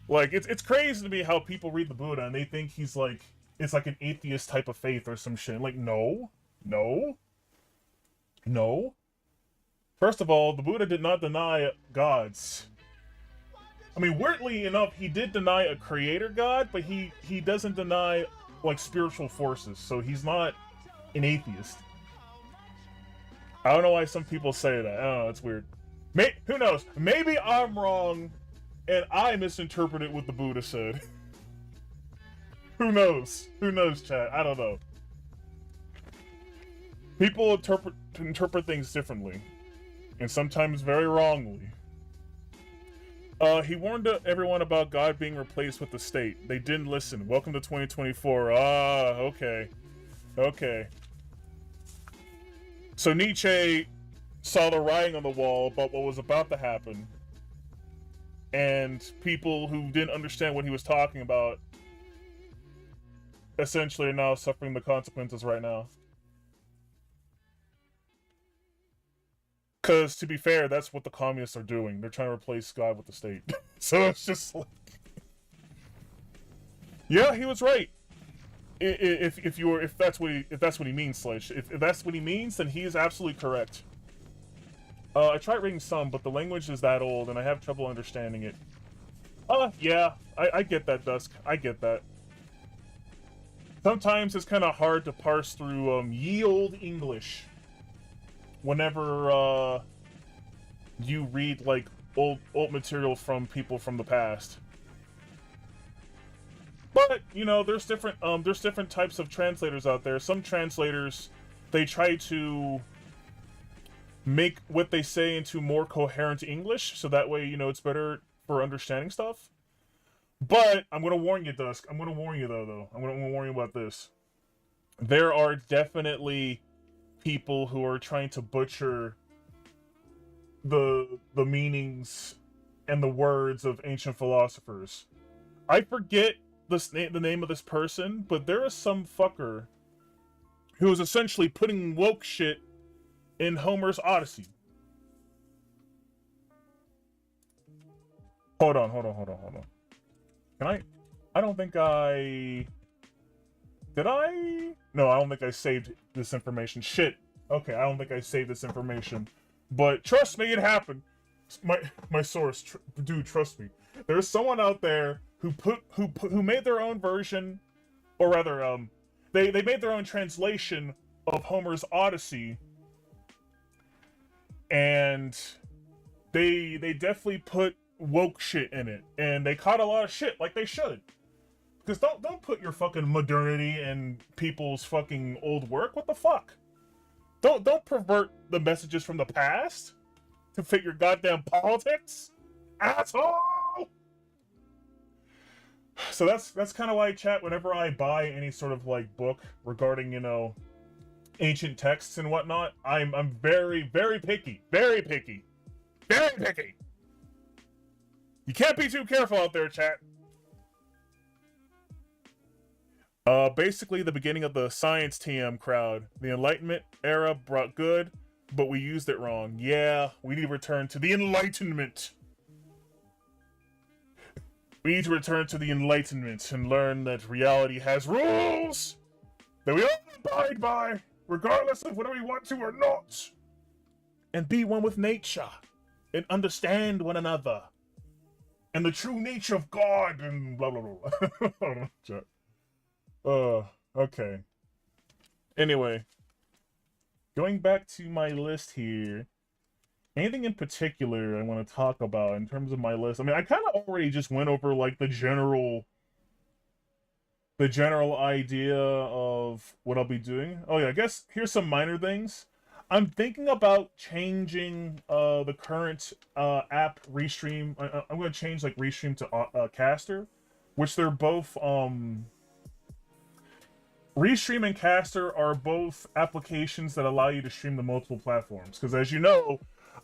Like, it's crazy to me how people read the Buddha and they think he's like, it's like an atheist type of faith or some shit. Like, no. First of all, the Buddha did not deny gods. I mean, weirdly enough, he did deny a creator god, but he doesn't deny, like, spiritual forces, so he's not an atheist. I don't know why some people say that. I don't know, it's weird. Who knows? Maybe I'm wrong, and I misinterpreted what the Buddha said. Who knows? Who knows, chat? I don't know. People interpret things differently, and sometimes very wrongly. He warned everyone about God being replaced with the state. They didn't listen. Welcome to 2024. Okay. So Nietzsche saw the writing on the wall about what was about to happen, and people who didn't understand what he was talking about essentially are now suffering the consequences right now. Because, to be fair, that's what the communists are doing. They're trying to replace God with the state. So it's just like... Yeah, he was right. If that's what he means, Sledge. If that's what he means, then he is absolutely correct. I tried reading some, but the language is that old, and I have trouble understanding it. Yeah, I get that, Dusk. I get that. Sometimes it's kind of hard to parse through ye olde English whenever you read like old material from people from the past. But you know, there's different types of translators out there. Some translators, they try to make what they say into more coherent English, so that way, you know, it's better for understanding stuff. But I'm gonna warn you, Dusk. I'm gonna warn you though. I'm gonna warn you about this. There are definitely people who are trying to butcher the meanings and the words of ancient philosophers. I forget the name of this person, but there is some fucker who is essentially putting woke shit in Homer's Odyssey. Hold on. Can I don't think I... Did I? No, I don't think I saved this information. Shit. Okay, I don't think I saved this information. But trust me, it happened. My source, dude, trust me. There's someone out there who made their own version, or rather, they made their own translation of Homer's Odyssey, and they definitely put woke shit in it, and they caught a lot of shit, like they should. Because don't put your fucking modernity in people's fucking old work. What the fuck? Don't pervert the messages from the past to fit your goddamn politics, asshole. So that's kind of why, chat, whenever I buy any sort of like book regarding, you know, ancient texts and whatnot, I'm very picky. You can't be too careful out there, chat. Basically the beginning of the science TM crowd. The Enlightenment era brought good, but we used it wrong. Yeah, we need to return to the Enlightenment. We need to return to the Enlightenment and learn that reality has rules that we all abide by, regardless of whether we want to or not. And be one with nature. and understand one another and the true nature of God and blah blah blah. Okay. Anyway, going back to my list here. Anything in particular I want to talk about in terms of my list? I mean, I kind of already just went over like the general idea of what I'll be doing. Oh yeah, I guess here's some minor things. I'm thinking about changing the current app Restream. I'm going to change like Restream to Caster, which they're both Restream and Caster are both applications that allow you to stream to multiple platforms. Because as you know,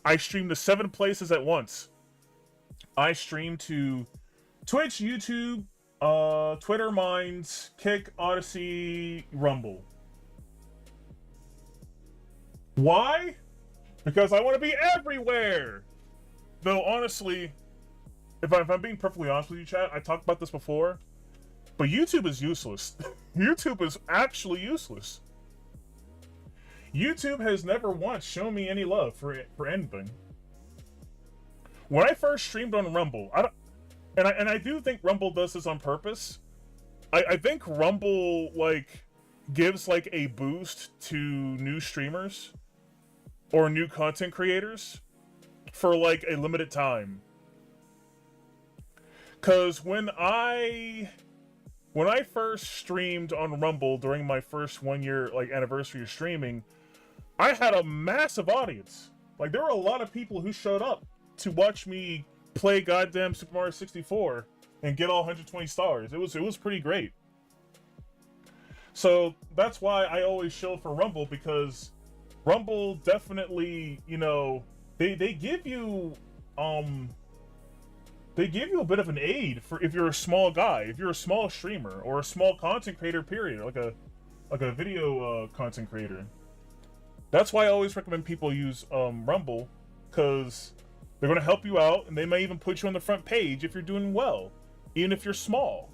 I stream to 7 places at once. I stream to Twitch, YouTube, Twitter, Minds, Kick, Odyssey, Rumble. Why? Because I want to be everywhere! Though, honestly, if I'm being perfectly honest with you, chat, I talked about this before, but YouTube is useless. YouTube is actually useless. YouTube has never once shown me any love for anything. When I first streamed on Rumble, I do think Rumble does this on purpose. I think Rumble like gives like a boost to new streamers or new content creators for like a limited time. Cause when I first streamed on Rumble during my first 1 year like anniversary of streaming, I had a massive audience. Like, there were a lot of people who showed up to watch me play goddamn Super Mario 64 and get all 120 stars. It was pretty great. So that's why I always show for Rumble, because Rumble definitely, you know, they give you a bit of an aid for if you're a small guy, if you're a small streamer or a small content creator, period, like a video content creator. That's why I always recommend people use Rumble, because they're going to help you out, and they may even put you on the front page if you're doing well, even if you're small.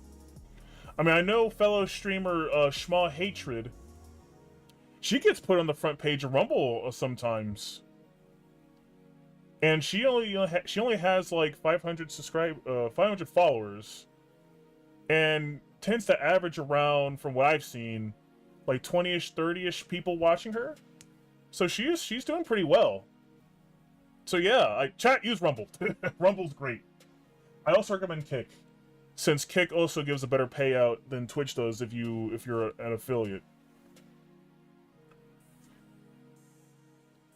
I mean, I know fellow streamer Schma Hatred, she gets put on the front page of Rumble sometimes, and she only has like 500 followers, and tends to average around, from what I've seen, like 20-ish, 30-ish people watching her. So she's doing pretty well. So yeah, chat, use Rumble. Rumble's great. I also recommend Kick, since Kick also gives a better payout than Twitch does if you're an affiliate.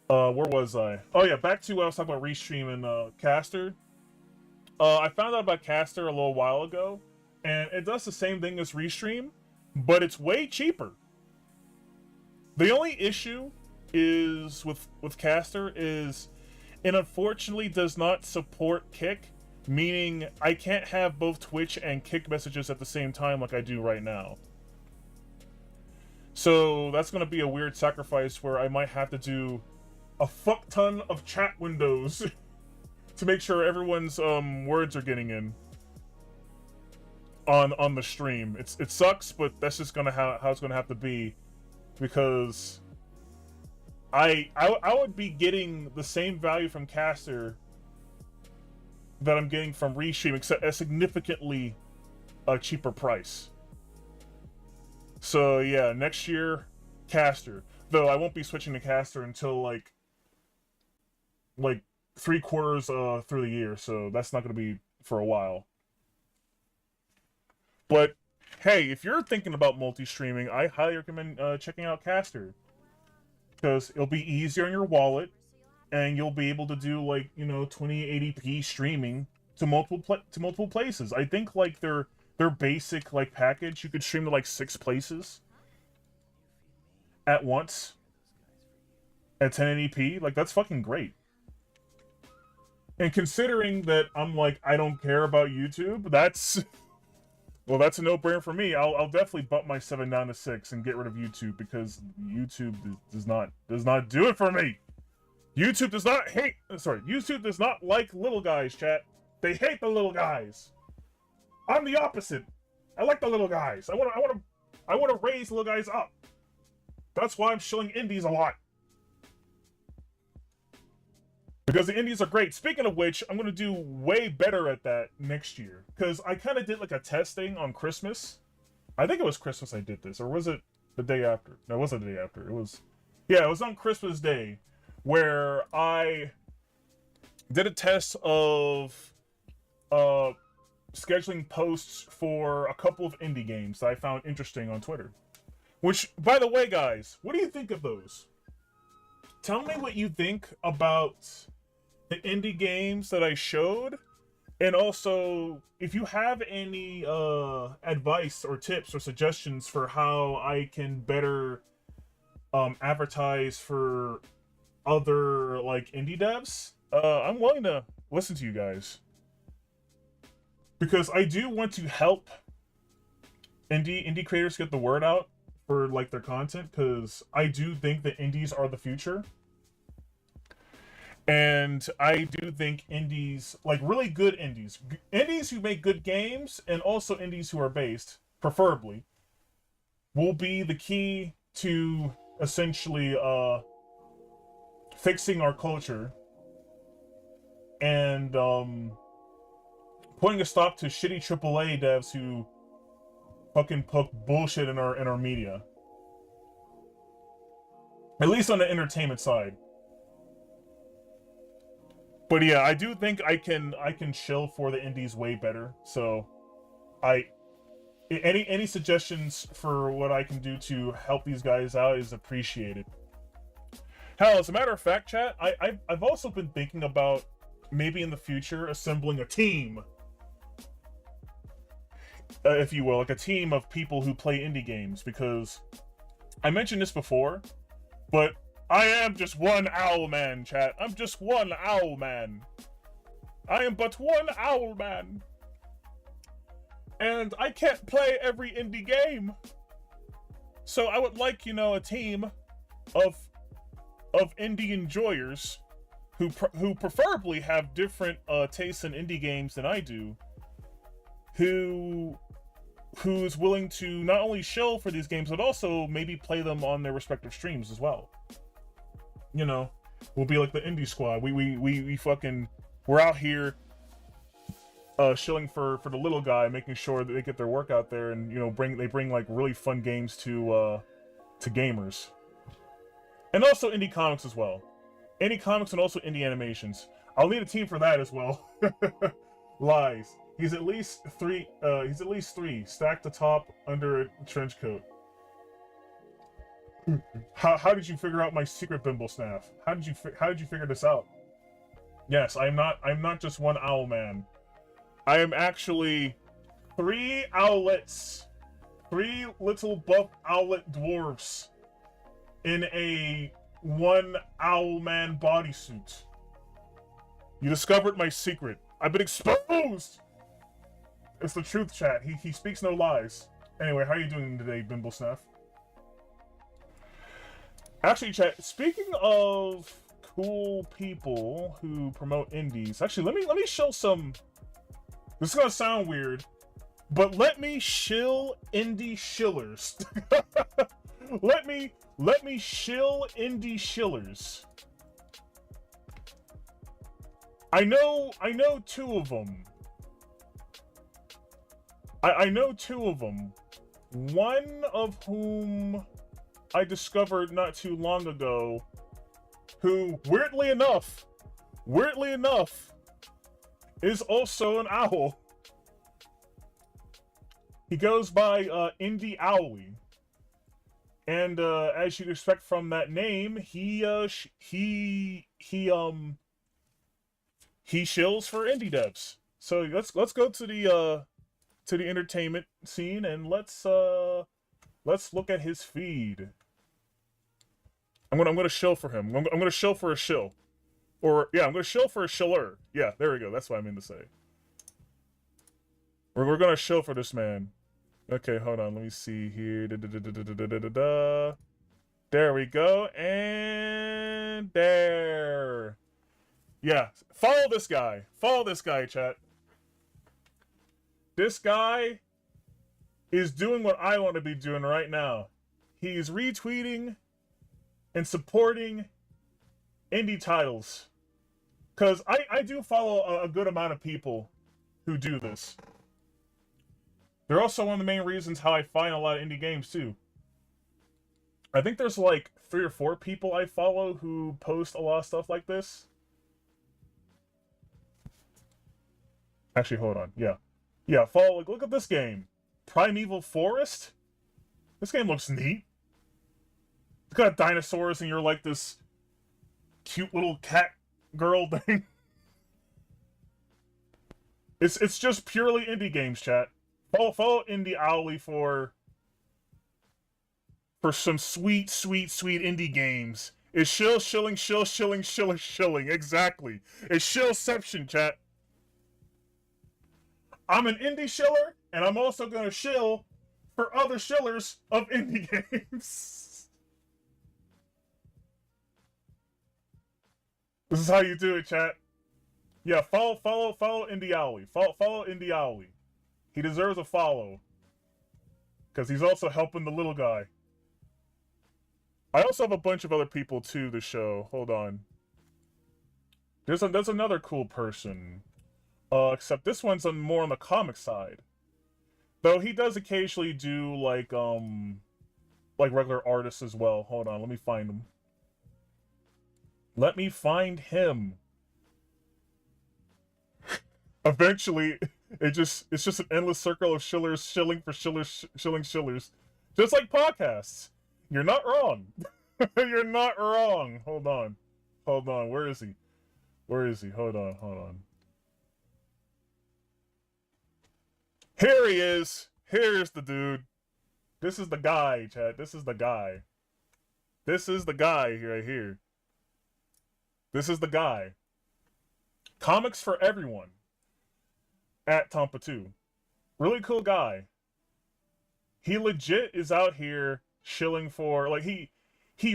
Where was I? Oh yeah, back to what I was talking about Restream and Caster. I found out about Caster a little while ago, and it does the same thing as Restream, but it's way cheaper. The only issue is with Caster is it unfortunately does not support Kick, meaning I can't have both Twitch and Kick messages at the same time like I do right now. So that's going to be a weird sacrifice where I might have to do a fuck ton of chat windows to make sure everyone's words are getting in on the stream. It sucks, but that's just gonna how it's gonna have to be, because I would be getting the same value from Caster that I'm getting from Restream, except at a significantly cheaper price. So yeah, next year, Caster. Though I won't be switching to Caster until like 3/4 through the year, so that's not going to be for a while. But hey, if you're thinking about multi-streaming, I highly recommend checking out Caster, because it'll be easier on your wallet, and you'll be able to do like 2080p streaming to multiple places. I think like their basic like package, you could stream to like 6 places at once at 1080p. Like, that's fucking great. And considering that I'm like, I don't care about YouTube, that's well, that's a no-brainer for me. I'll definitely bump my 7 down to 6 and get rid of YouTube, because YouTube does not do it for me. YouTube does not hate. Sorry, YouTube does not like little guys, chat. They hate the little guys. I'm the opposite. I like the little guys. I want to raise little guys up. That's why I'm shilling indies a lot. Because the indies are great. Speaking of which, I'm going to do way better at that next year. Because I kind of did like a testing on Christmas. I think it was Christmas I did this. Or was it the day after? No, it wasn't the day after. It was... Yeah, it was on Christmas Day. Where I did a test of scheduling posts for a couple of indie games that I found interesting on Twitter. Which, by the way, guys, what do you think of those? Tell me what you think about the indie games that I showed, and also if you have any advice or tips or suggestions for how I can better advertise for other like indie devs, I'm willing to listen to you guys, because I do want to help indie creators get the word out for like their content, because I do think that indies are the future. And I do think indies, like really good indies who make good games, and also indies who are based, preferably, will be the key to essentially fixing our culture and putting a stop to shitty AAA devs who fucking poke bullshit in our media. At least on the entertainment side. But yeah, I do think I can chill for the indies way better. So any suggestions for what I can do to help these guys out is appreciated. Hell, as a matter of fact, chat, I've also been thinking about maybe in the future assembling a team, if you will, like a team of people who play indie games, because I mentioned this before, but I am just one owl man, chat. I'm just one owl man. I am but one owl man. And I can't play every indie game. So I would like, you know, a team of indie enjoyers who preferably have different tastes in indie games than I do, who's willing to not only shill for these games, but also maybe play them on their respective streams as well. You know, we'll be like the indie squad. We're out here shilling for the little guy, making sure that they get their work out there, and you know, they bring like really fun games to gamers. And also indie comics as well. Indie comics and also indie animations. I'll need a team for that as well. Lies. He's at least three stacked atop under a trench coat. How did you figure out my secret bimble snaff? How did you figure this out? Yes, I'm not just one owl man. I am actually 3 owlets. 3 little buff owlet dwarves in a 1 owl man bodysuit. You discovered my secret. I've been exposed! It's the truth, chat. He speaks no lies. Anyway, how are you doing today, bimble snaff? Actually, chat, speaking of cool people who promote indies, actually, let me show some... This is gonna sound weird, but let me shill indie shillers. let me shill indie shillers. I know 2 of them. I know 2 of them. One of whom I discovered not too long ago, who, weirdly enough, is also an owl. He goes by Indie Owly. And as you'd expect from that name, he shills for indie devs. So let's go to the entertainment scene, and let's look at his feed. I'm gonna shill for him. I'm gonna shill for a shill. Or yeah, I'm gonna shill for a shiller. Yeah, there we go. That's what I mean to say. We're gonna shill for this man. Okay, hold on. Let me see here. There we go. And there. Yeah, follow this guy. Follow this guy, chat. This guy is doing what I want to be doing right now. He's retweeting and supporting indie titles. Because I do follow a good amount of people who do this. They're also one of the main reasons how I find a lot of indie games too. I think there's like 3 or 4 people I follow who post a lot of stuff like this. Actually, hold on. Yeah, follow. Look at this game, Primeval Forest. This game looks neat. It's got dinosaurs, and you're like this cute little cat girl thing. It's just purely indie games, chat. Follow Indie Owly for some sweet indie games. It's shilling. Exactly. It's shillception, chat. I'm an indie shiller, and I'm also gonna shill for other shillers of indie games. This is how you do it, chat. Yeah, follow Indie Owly. Follow Indie Owly. He deserves a follow. Because he's also helping the little guy. I also have a bunch of other people too to show. Hold on. There's another cool person. Except this one's more on the comic side. Though he does occasionally do like regular artists as well. Hold on, let me find him. Let me find him. Eventually, it's just an endless circle of shillers shilling for shillers shilling shillers. Just like podcasts. You're not wrong. You're not wrong. Hold on. Where is he? Hold on. Here he is. Here's the dude. This is the guy, Chad. This is the guy right here. This is the guy. Comics for everyone. At Tompa2. Really cool guy. He legit is out here shilling for, like, he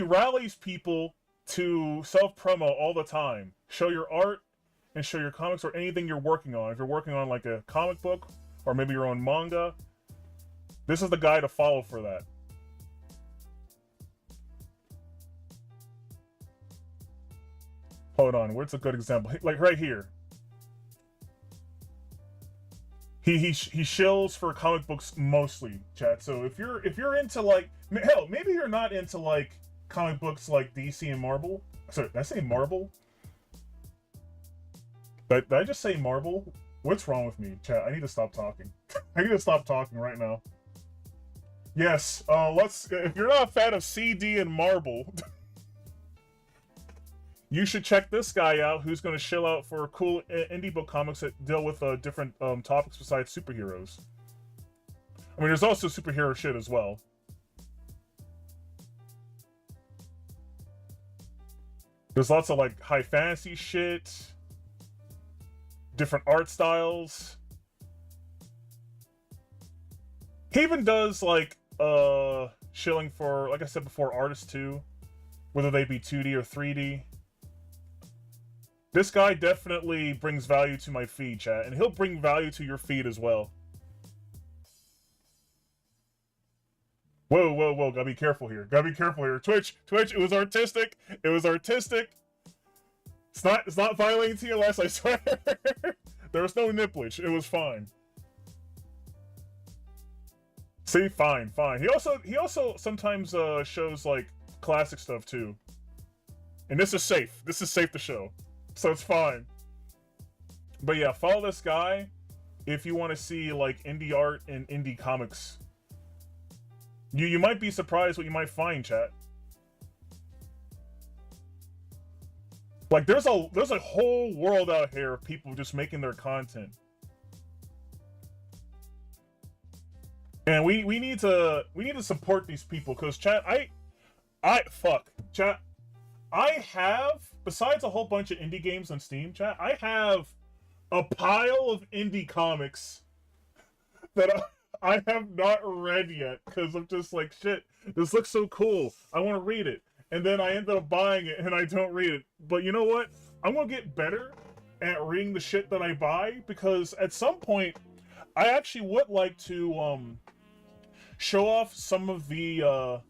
rallies people to self-promo all the time. Show your art and show your comics or anything you're working on. If you're working on like a comic book or maybe your own manga, this is the guy to follow for that. Hold on, where's a good example? Like right here. He shills for comic books mostly, chat. So if you're into like, hell, maybe you're not into like comic books like DC and Marvel. Sorry, did I say Marvel? Did I just say Marvel? What's wrong with me, chat? I need to stop talking. I need to stop talking right now. Yes, if you're not a fan of CD and Marvel, you should check this guy out who's going to shill out for cool indie book comics that deal with different topics besides superheroes. I mean, there's also superhero shit as well. There's lots of like high fantasy shit, different art styles. He even does like shilling for, like I said before, artists too, whether they be 2D or 3D. This guy definitely brings value to my feed, chat, and he'll bring value to your feed as well. Whoa, gotta be careful here. Twitch, it was artistic. It's not violating TLS, I swear. There was no nipplage. It was fine. See, fine. He also sometimes shows like classic stuff too. And this is safe. This is safe to show. So it's fine. But yeah, follow this guy if you want to see like indie art and indie comics. You might be surprised what you might find, chat. Like there's a whole world out here of people just making their content. And we need to support these people, because chat, chat, I have, besides a whole bunch of indie games on Steam, chat, I have a pile of indie comics that I have not read yet, because I'm just like, shit, this looks so cool. I want to read it. And then I end up buying it and I don't read it. But you know what? I'm going to get better at reading the shit that I buy, because at some point, I actually would like to show off some of the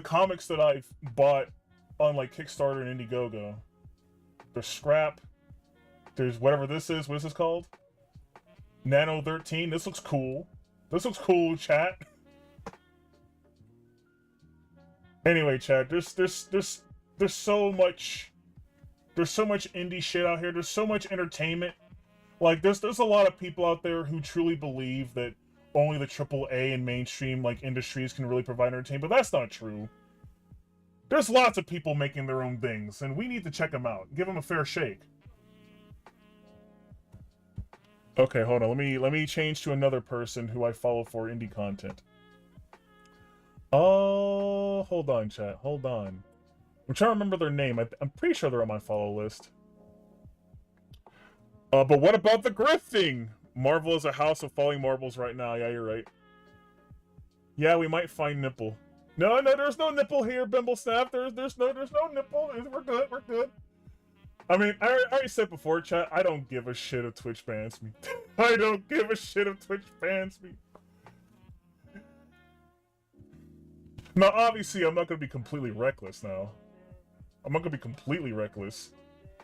comics that I've bought on like Kickstarter and Indiegogo. There's Scrap. There's whatever this is. What is this called? Nano 13. This looks cool. This looks cool, chat. Anyway, chat. There's so much. There's so much indie shit out here. There's so much entertainment. Like, there's a lot of people out there who truly believe that only the AAA and mainstream, like, industries can really provide entertainment, but that's not true. There's lots of people making their own things, and we need to check them out. Give them a fair shake. Okay, hold on. Let me change to another person who I follow for indie content. Oh, hold on, chat. Hold on. I'm trying to remember their name. I'm pretty sure they're on my follow list. But what about the grifting? Marvel is a house of falling marbles right now. Yeah, you're right. Yeah, we might find nipple. No, there's no nipple here, Bimble Snap. There's no nipple. We're good. We're good. I mean, I already said before, chat. I don't give a shit if Twitch bans me. I don't give a shit if Twitch bans me. Now, obviously, I'm not gonna be completely reckless now. I'm not gonna be completely reckless,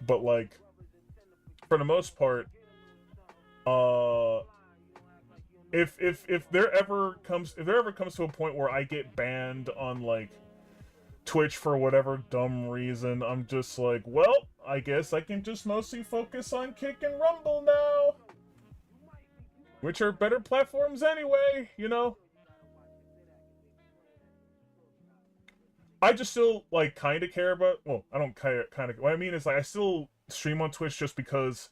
but like, for the most part, if there ever comes to a point where I get banned on like Twitch for whatever dumb reason, I'm just like, well, I guess I can just mostly focus on Kick and Rumble now, which are better platforms anyway, you know. I just still like kind of care about. Well, I don't kind of. What I mean is like I still stream on Twitch just because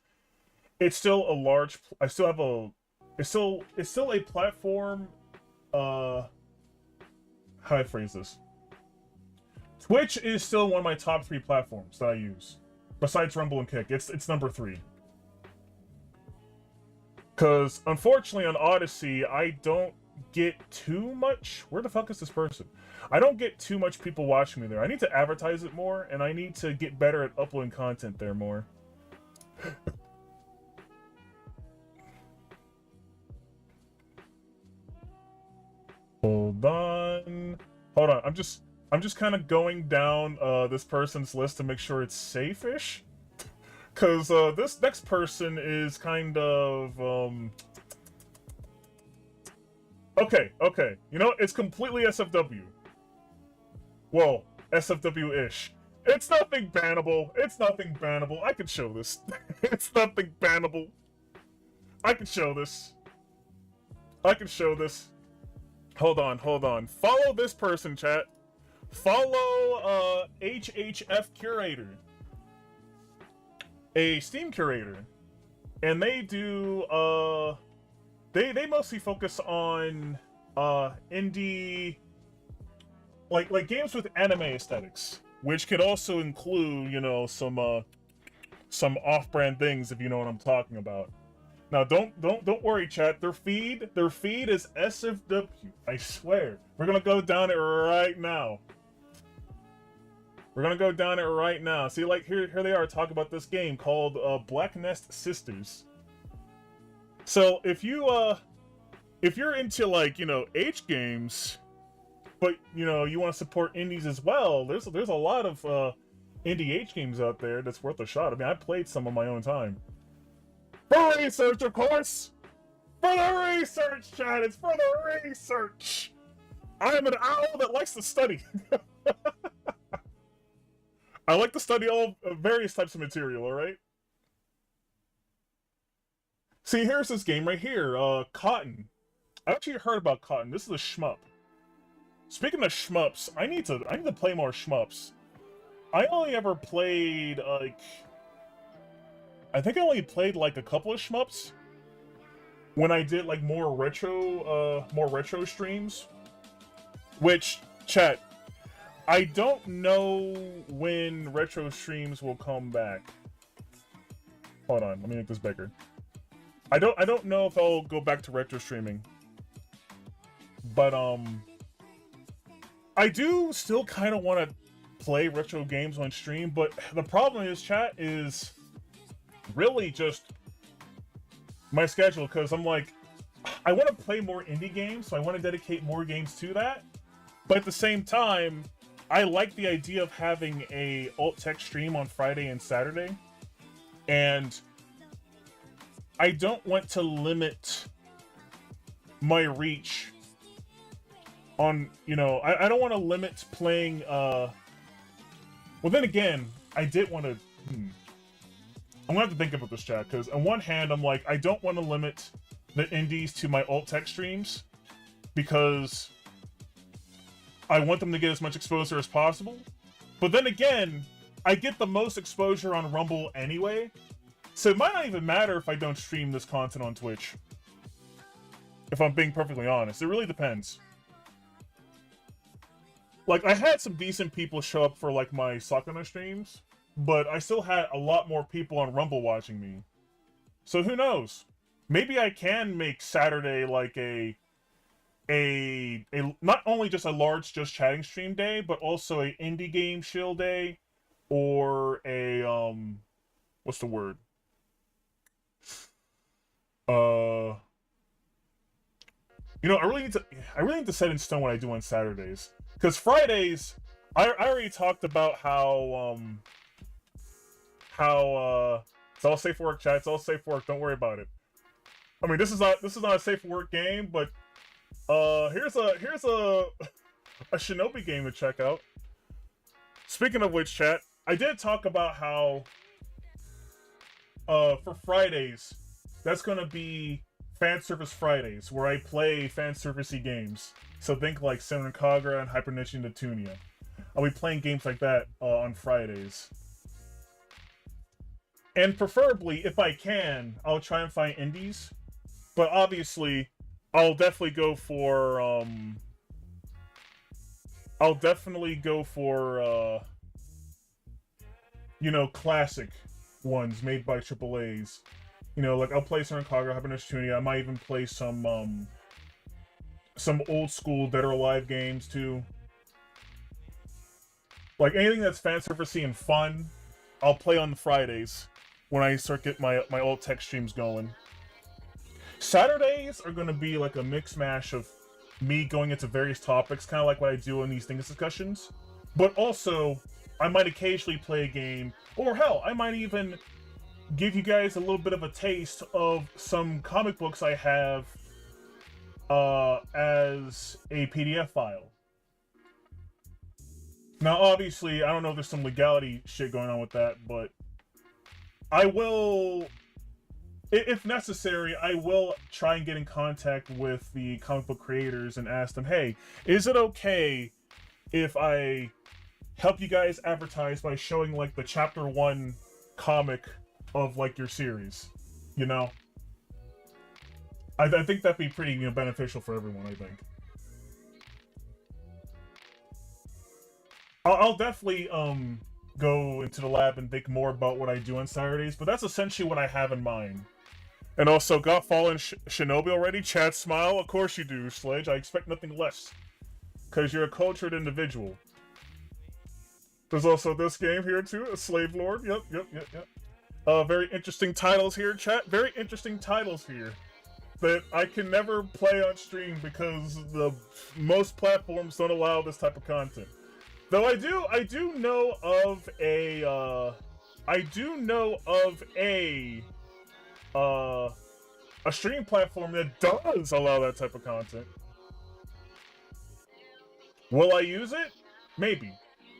it's still a large. I still have a. It's still a platform. How do I phrase this? Twitch is still one of my top 3 platforms that I use, besides Rumble and Kick. It's number 3. Because unfortunately on Odyssey I don't get too much. Where the fuck is this person? I don't get too much people watching me there. I need to advertise it more, and I need to get better at uploading content there more. Hold on. I'm just kind of going down this person's list to make sure it's safe-ish. Cause this next person is kind of okay. You know, it's completely SFW. Well, SFW-ish. It's nothing bannable. It's nothing bannable. I can show this. It's nothing bannable. I can show this. I can show this. Hold on. Follow this person, chat. Follow HHF Curator, a Steam curator, and they do they mostly focus on indie, like games with anime aesthetics, which could also include, you know, some off-brand things, if you know what I'm talking about. Now, don't worry, chat. Their feed is SFW. I swear. We're gonna go down it right now. We're gonna go down it right now. See, like here they are talking about this game called Black Nest Sisters. So if you're into, like, you know, H games, but you know you want to support indies as well, there's a lot of indie H games out there that's worth a shot. I mean, I played some on my own time. For research, of course! For the research, chat! It's for the research! I am an owl that likes to study. I like to study all various types of material, alright? See, here's this game right here, Cotton. I actually heard about Cotton. This is a shmup. Speaking of shmups, I need to play more shmups. I only ever played, like... I think I only played, like, a couple of shmups when I did, like, more retro streams. Which, chat, I don't know when retro streams will come back. Hold on, let me make this bigger. I don't know if I'll go back to retro streaming. But, I do still kind of want to play retro games on stream, but the problem is, chat, is really just my schedule, because I'm like, I want to play more indie games, so I want to dedicate more games to that. But at the same time, I like the idea of having a alt tech stream on Friday and Saturday, And I don't want to limit my reach on, you know, I don't want to limit playing, well, then again, I did want to, I'm gonna have to think about this, chat, because on one hand, I'm like, I don't want to limit the indies to my alt tech streams, because I want them to get as much exposure as possible. But then again, I get the most exposure on Rumble anyway, so it might not even matter if I don't stream this content on Twitch. If I'm being perfectly honest, it really depends. Like, I had some decent people show up for, like, my Sakuna streams, but I still had a lot more people on Rumble watching me. So who knows? Maybe I can make Saturday, like, a not only just a large just chatting stream day, but also a indie game chill day, or a, what's the word? You know, I really need to set in stone what I do on Saturdays. Because Fridays, I already talked about how it's all safe for work, chat. It's all safe for work. Don't worry about it. I mean, this is not a safe for work game, but here's a Shinobi game to check out. Speaking of which, chat, I did talk about how for Fridays, that's gonna be fan service Fridays, where I play fan servicey games. So think like Senran Kagura and Hyper Ninja Natunia. I'll be playing games like that on Fridays. And preferably, if I can, I'll try and find indies. But obviously, I'll definitely go for you know, classic ones made by AAAs. You know, like I'll play Senran Kagura, Hyper Ninja Natunia. I might even play some old school Dead or Alive games too. Like anything that's fan servicey and fun, I'll play on the Fridays when I start get my alt tech streams going. Saturdays are gonna be like a mix mash of me going into various topics, kind of like what I do in these Dingus discussions. But also, I might occasionally play a game, or hell, I might even give you guys a little bit of a taste of some comic books I have as a PDF file. Now, obviously, I don't know if there's some legality shit going on with that, but I will, if necessary, I will try and get in contact with the comic book creators and ask them, hey, is it okay if I help you guys advertise by showing, like, the chapter 1 comic of, like, your series, you know? I think that'd be pretty, you know, beneficial for everyone, I think. I'll definitely, go into the lab and think more about what I do on Saturdays, but that's essentially what I have in mind. And also, got Fallen Shinobi already? Chat smile? Of course you do, Sledge. I expect nothing less. Because you're a cultured individual. There's also this game here, too. A Slave Lord. Yep. Very interesting titles here, chat. Very interesting titles here. That I can never play on stream because the most platforms don't allow this type of content. Though I do know of a stream platform that does allow that type of content. Will I use it? Maybe.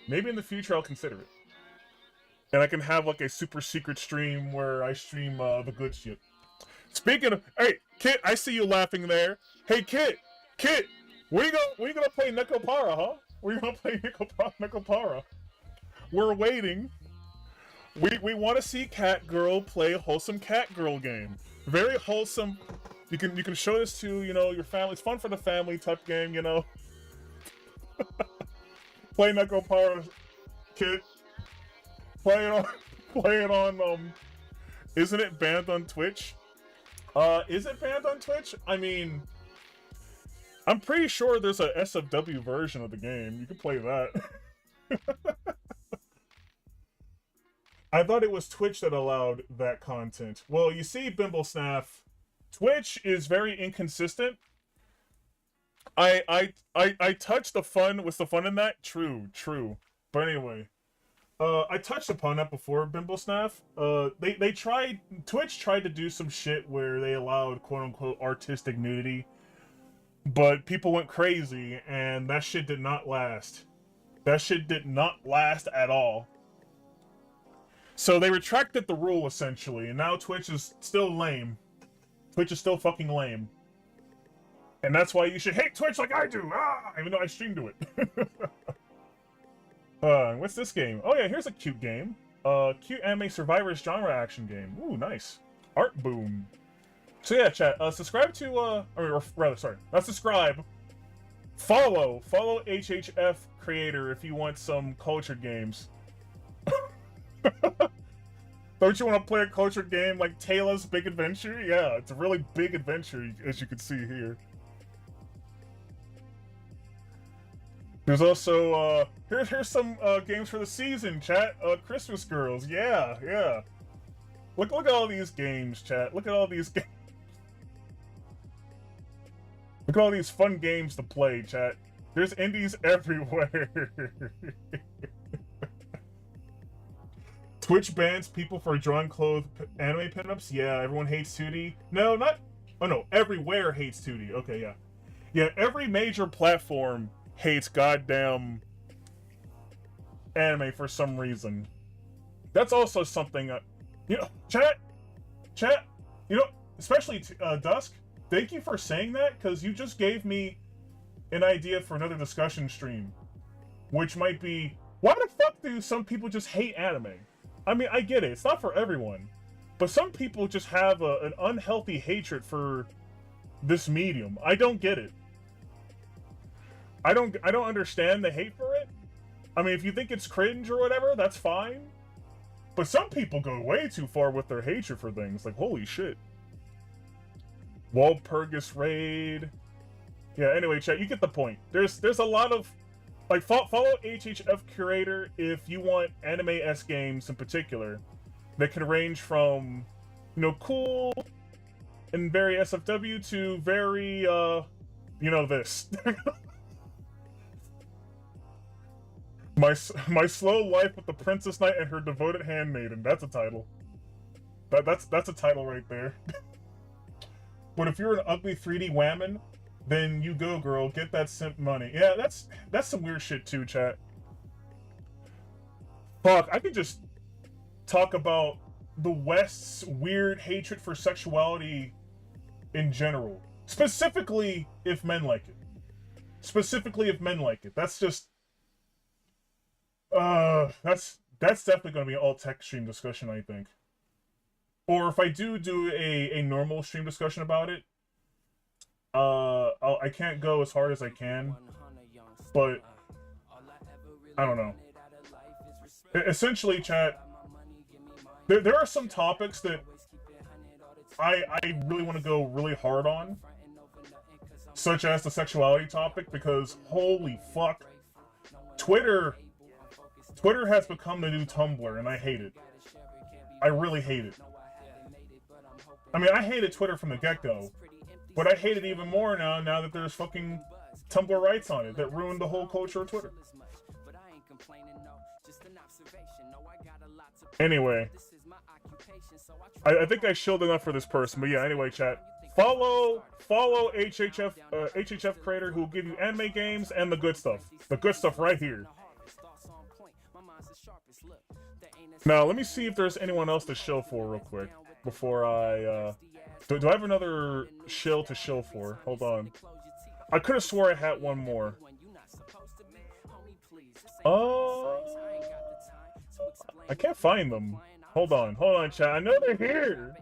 Maybe in the future I'll consider it. And I can have like a super secret stream where I stream the good shit. Speaking of, hey, Kit, I see you laughing there. Hey, Kit, where you gonna play Nekopara, huh? Where you gonna play Nekopara? We're waiting. We want to see Cat Girl play a wholesome Cat Girl game. Very wholesome. You can show this to, you know, your family. It's fun for the family type game, you know. Play Nekopara, Kit. Play it on. Isn't it banned on Twitch? Is it banned on Twitch? I mean, I'm pretty sure there's a SFW version of the game. You can play that. I thought it was Twitch that allowed that content. Well, you see, Bimble Snaff, Twitch is very inconsistent. I touched the fun. Was the fun in that? True. But anyway, I touched upon that before, Bimblesnaff. Twitch tried to do some shit where they allowed quote-unquote artistic nudity, but people went crazy, and that shit did not last. That shit did not last at all. So they retracted the rule, essentially, and now Twitch is still lame. Twitch is still fucking lame. And that's why you should hate Twitch like I do! Ah! Even though I stream to it. What's this game? Oh yeah, here's a cute game. Cute anime survivors genre action game. Ooh, nice. Art boom. So yeah, chat, subscribe to, or rather, sorry, not subscribe. Follow HHF Creator if you want some cultured games. Don't you want to play a cultured game like Taylor's Big Adventure? Yeah, it's a really big adventure, as you can see here. There's also, here's some, games for the season, chat. Christmas Girls, yeah. Look at all these games, chat. Look at all these games. Look at all these fun games to play, chat. There's indies everywhere. Twitch bans people for drawing clothed anime pinups? Yeah, everyone hates 2D. No, not... Oh no, everywhere hates 2D. Okay, yeah. Yeah, every major platform hates goddamn anime for some reason. That's also something... you know, chat, you know, especially Dusk, thank you for saying that, because you just gave me an idea for another discussion stream. Which might be, why the fuck do some people just hate anime? I mean, I get it, it's not for everyone. But some people just have an unhealthy hatred for this medium. I don't get it. I don't understand the hate for it. I mean, if you think it's cringe or whatever, that's fine. But some people go way too far with their hatred for things. Like, holy shit. Walpurgis Raid. Yeah, anyway, chat, you get the point. There's a lot of... Like, follow HHF Curator if you want anime-esque games in particular that can range from, you know, cool and very SFW to very, you know, this. My Slow Life with the Princess Knight and Her Devoted Handmaiden. That's a title. That's a title right there. But if you're an ugly 3D whammon, then you go, girl. Get that simp money. Yeah, that's some weird shit too, chat. Fuck, I could just talk about the West's weird hatred for sexuality in general. Specifically, if men like it. Specifically, if men like it. That's just... that's definitely going to be an all-tech stream discussion, I think. Or if I do a normal stream discussion about it, I can't go as hard as I can, but I don't know. Essentially, chat, there are some topics that I really want to go really hard on, such as the sexuality topic, because holy fuck, Twitter has become the new Tumblr, and I hate it. I really hate it. I mean, I hated Twitter from the get-go, but I hate it even more now that there's fucking Tumblr rights on it that ruined the whole culture of Twitter. Anyway, I think I shilled enough for this person, but yeah, anyway, chat. Follow HHF Creator, who will give you anime games and the good stuff. The good stuff right here. Now, let me see if there's anyone else to shill for real quick before I, do I have another shill to shill for? Hold on. I could have swore I had one more. I can't find them. Hold on, chat. I know they're here!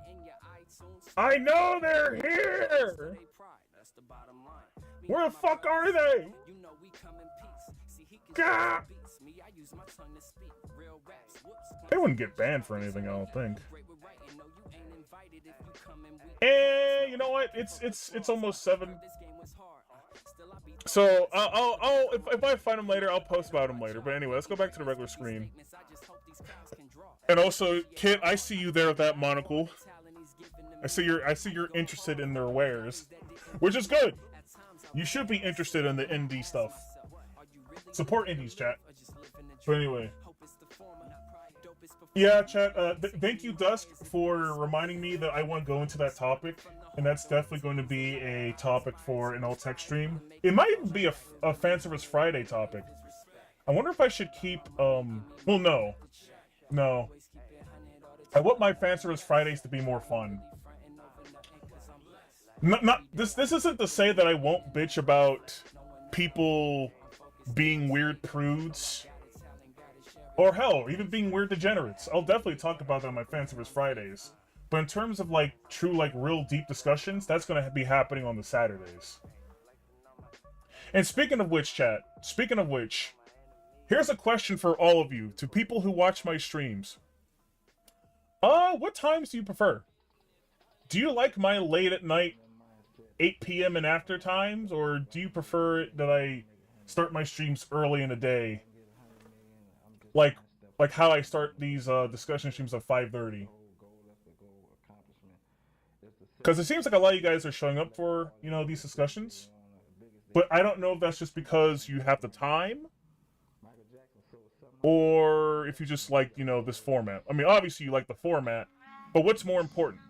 I know they're here! Where the fuck are they? Gah! They wouldn't get banned for anything, I don't think. And you know what? It's almost 7. So if I find them later, I'll post about them later. But anyway, let's go back to the regular screen. And also, Kit, I see you there with that monocle. I see you're interested in their wares, which is good. You should be interested in the indie stuff. Support indies, chat. But anyway, Yeah, chat. Thank you, Dusk, for reminding me that I want to go into that topic, and that's definitely going to be a topic for an alt tech stream. It might even be a fan service Friday topic. I wonder if I should keep. Well, no. I want my fan service Fridays to be more fun. Not this. This isn't to say that I won't bitch about people being weird prudes. Or hell, even being weird degenerates. I'll definitely talk about that on my fan service Fridays. But in terms of like true, like real deep discussions, that's gonna be happening on the Saturdays. And speaking of which, chat, here's a question for all of you, to people who watch my streams. What times do you prefer? Do you like my late at night, 8 p.m. and after times, or do you prefer that I start my streams early in the day? Like how I start these discussion streams at 5:30. Because it seems like a lot of you guys are showing up for, you know, these discussions. But I don't know if that's just because you have the time, or if you just like, you know, this format. I mean, obviously you like the format, but what's more important?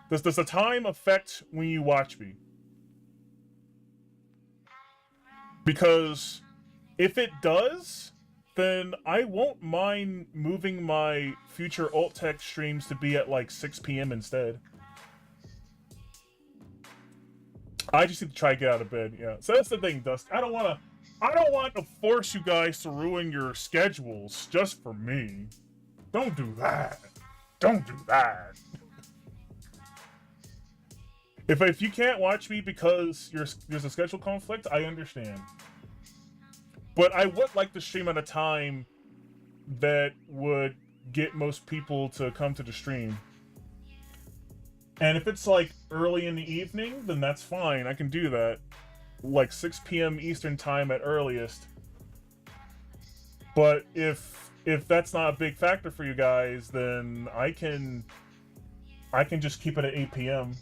Does the time affect when you watch me? Because if it does, then I won't mind moving my future alt tech streams to be at like 6 p.m. instead. I just need to try to get out of bed, yeah. So that's the thing, Dust. I don't want to force you guys to ruin your schedules just for me. Don't do that. Don't do that. If you can't watch me because there's a schedule conflict, I understand. But I would like to stream at a time that would get most people to come to the stream. And if it's like early in the evening, then that's fine. I can do that. Like 6 p.m. Eastern time at earliest. But if that's not a big factor for you guys, then I can just keep it at 8 p.m.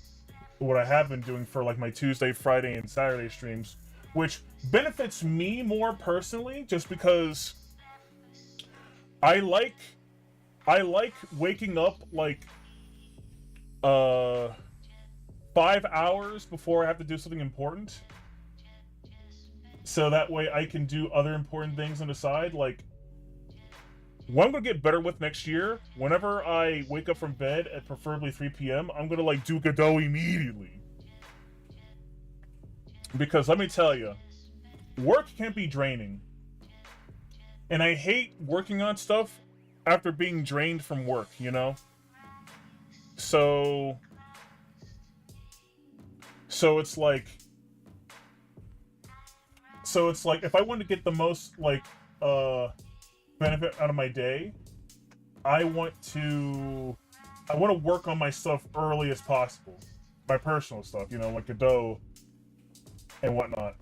What I have been doing for like my Tuesday, Friday, and Saturday streams, which benefits me more personally, just because I like waking up like 5 hours before I have to do something important, so that way I can do other important things on the side. Like, what I'm gonna get better with next year, whenever I wake up from bed at preferably 3 p.m., I'm gonna like do Godot immediately. Because let me tell you, work can be draining. And I hate working on stuff after being drained from work, you know? So it's like if I want to get the most like benefit out of my day, I want to work on my stuff early as possible. My personal stuff, you know, like Godot and whatnot.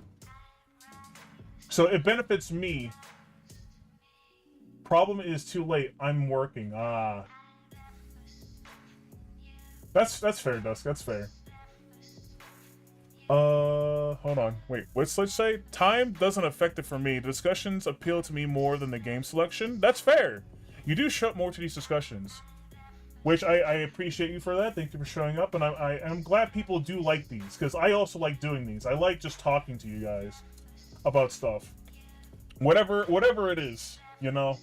So it benefits me. Problem is too late. I'm working. That's fair, Dusk. That's fair. Hold on. Wait, let's say time doesn't affect it for me. The discussions appeal to me more than the game selection. That's fair. You do show up more to these discussions, which I appreciate you for that. Thank you for showing up, and I'm glad people do like these, because I also like doing these. I like just talking to you guys about stuff, whatever it is, you know.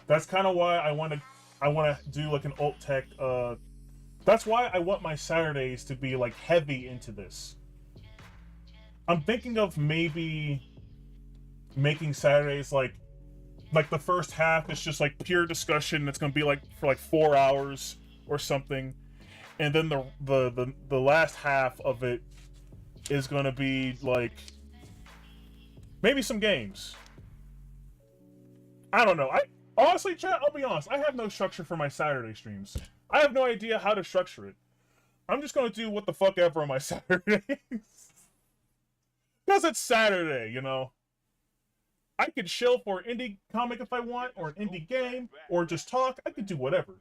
That's kind of why I want to do like an alt tech. That's why I want my Saturdays to be like heavy into this. I'm thinking of maybe making Saturdays like the first half is just like pure discussion. It's gonna be like for like 4 hours or something, and then the last half of it is gonna be like maybe some games. I don't know. Honestly, chat, I'll be honest, I have no structure for my Saturday streams. I have no idea how to structure it. I'm just gonna do what the fuck ever on my Saturdays. Because it's Saturday, you know? I could chill for an indie comic if I want, or an indie game, or just talk. I could do whatever.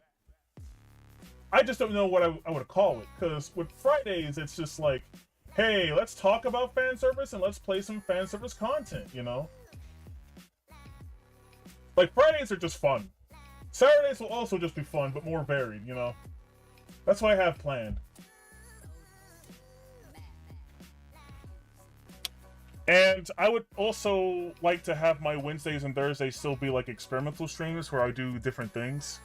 I just don't know what I would call it. Because with Fridays, it's just like, hey, let's talk about fan service and let's play some fan service content, you know? Like, Fridays are just fun. Saturdays will also just be fun, but more varied, you know? That's what I have planned. And I would also like to have my Wednesdays and Thursdays still be like experimental streams where I do different things.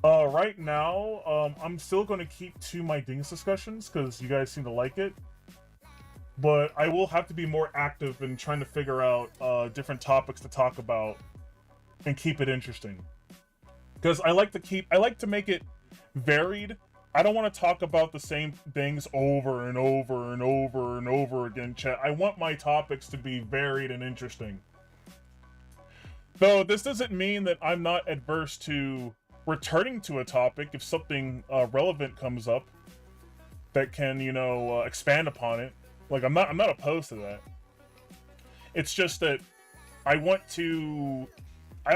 Right now, I'm still going to keep to my Dingus discussions because you guys seem to like it. But I will have to be more active in trying to figure out different topics to talk about and keep it interesting. Because I like to make it varied. I don't want to talk about the same things over and over and over and over again, chat. I want my topics to be varied and interesting. Though this doesn't mean that I'm not adverse to returning to a topic if something relevant comes up that can, you know, expand upon it. Like I'm not opposed to that. It's just that I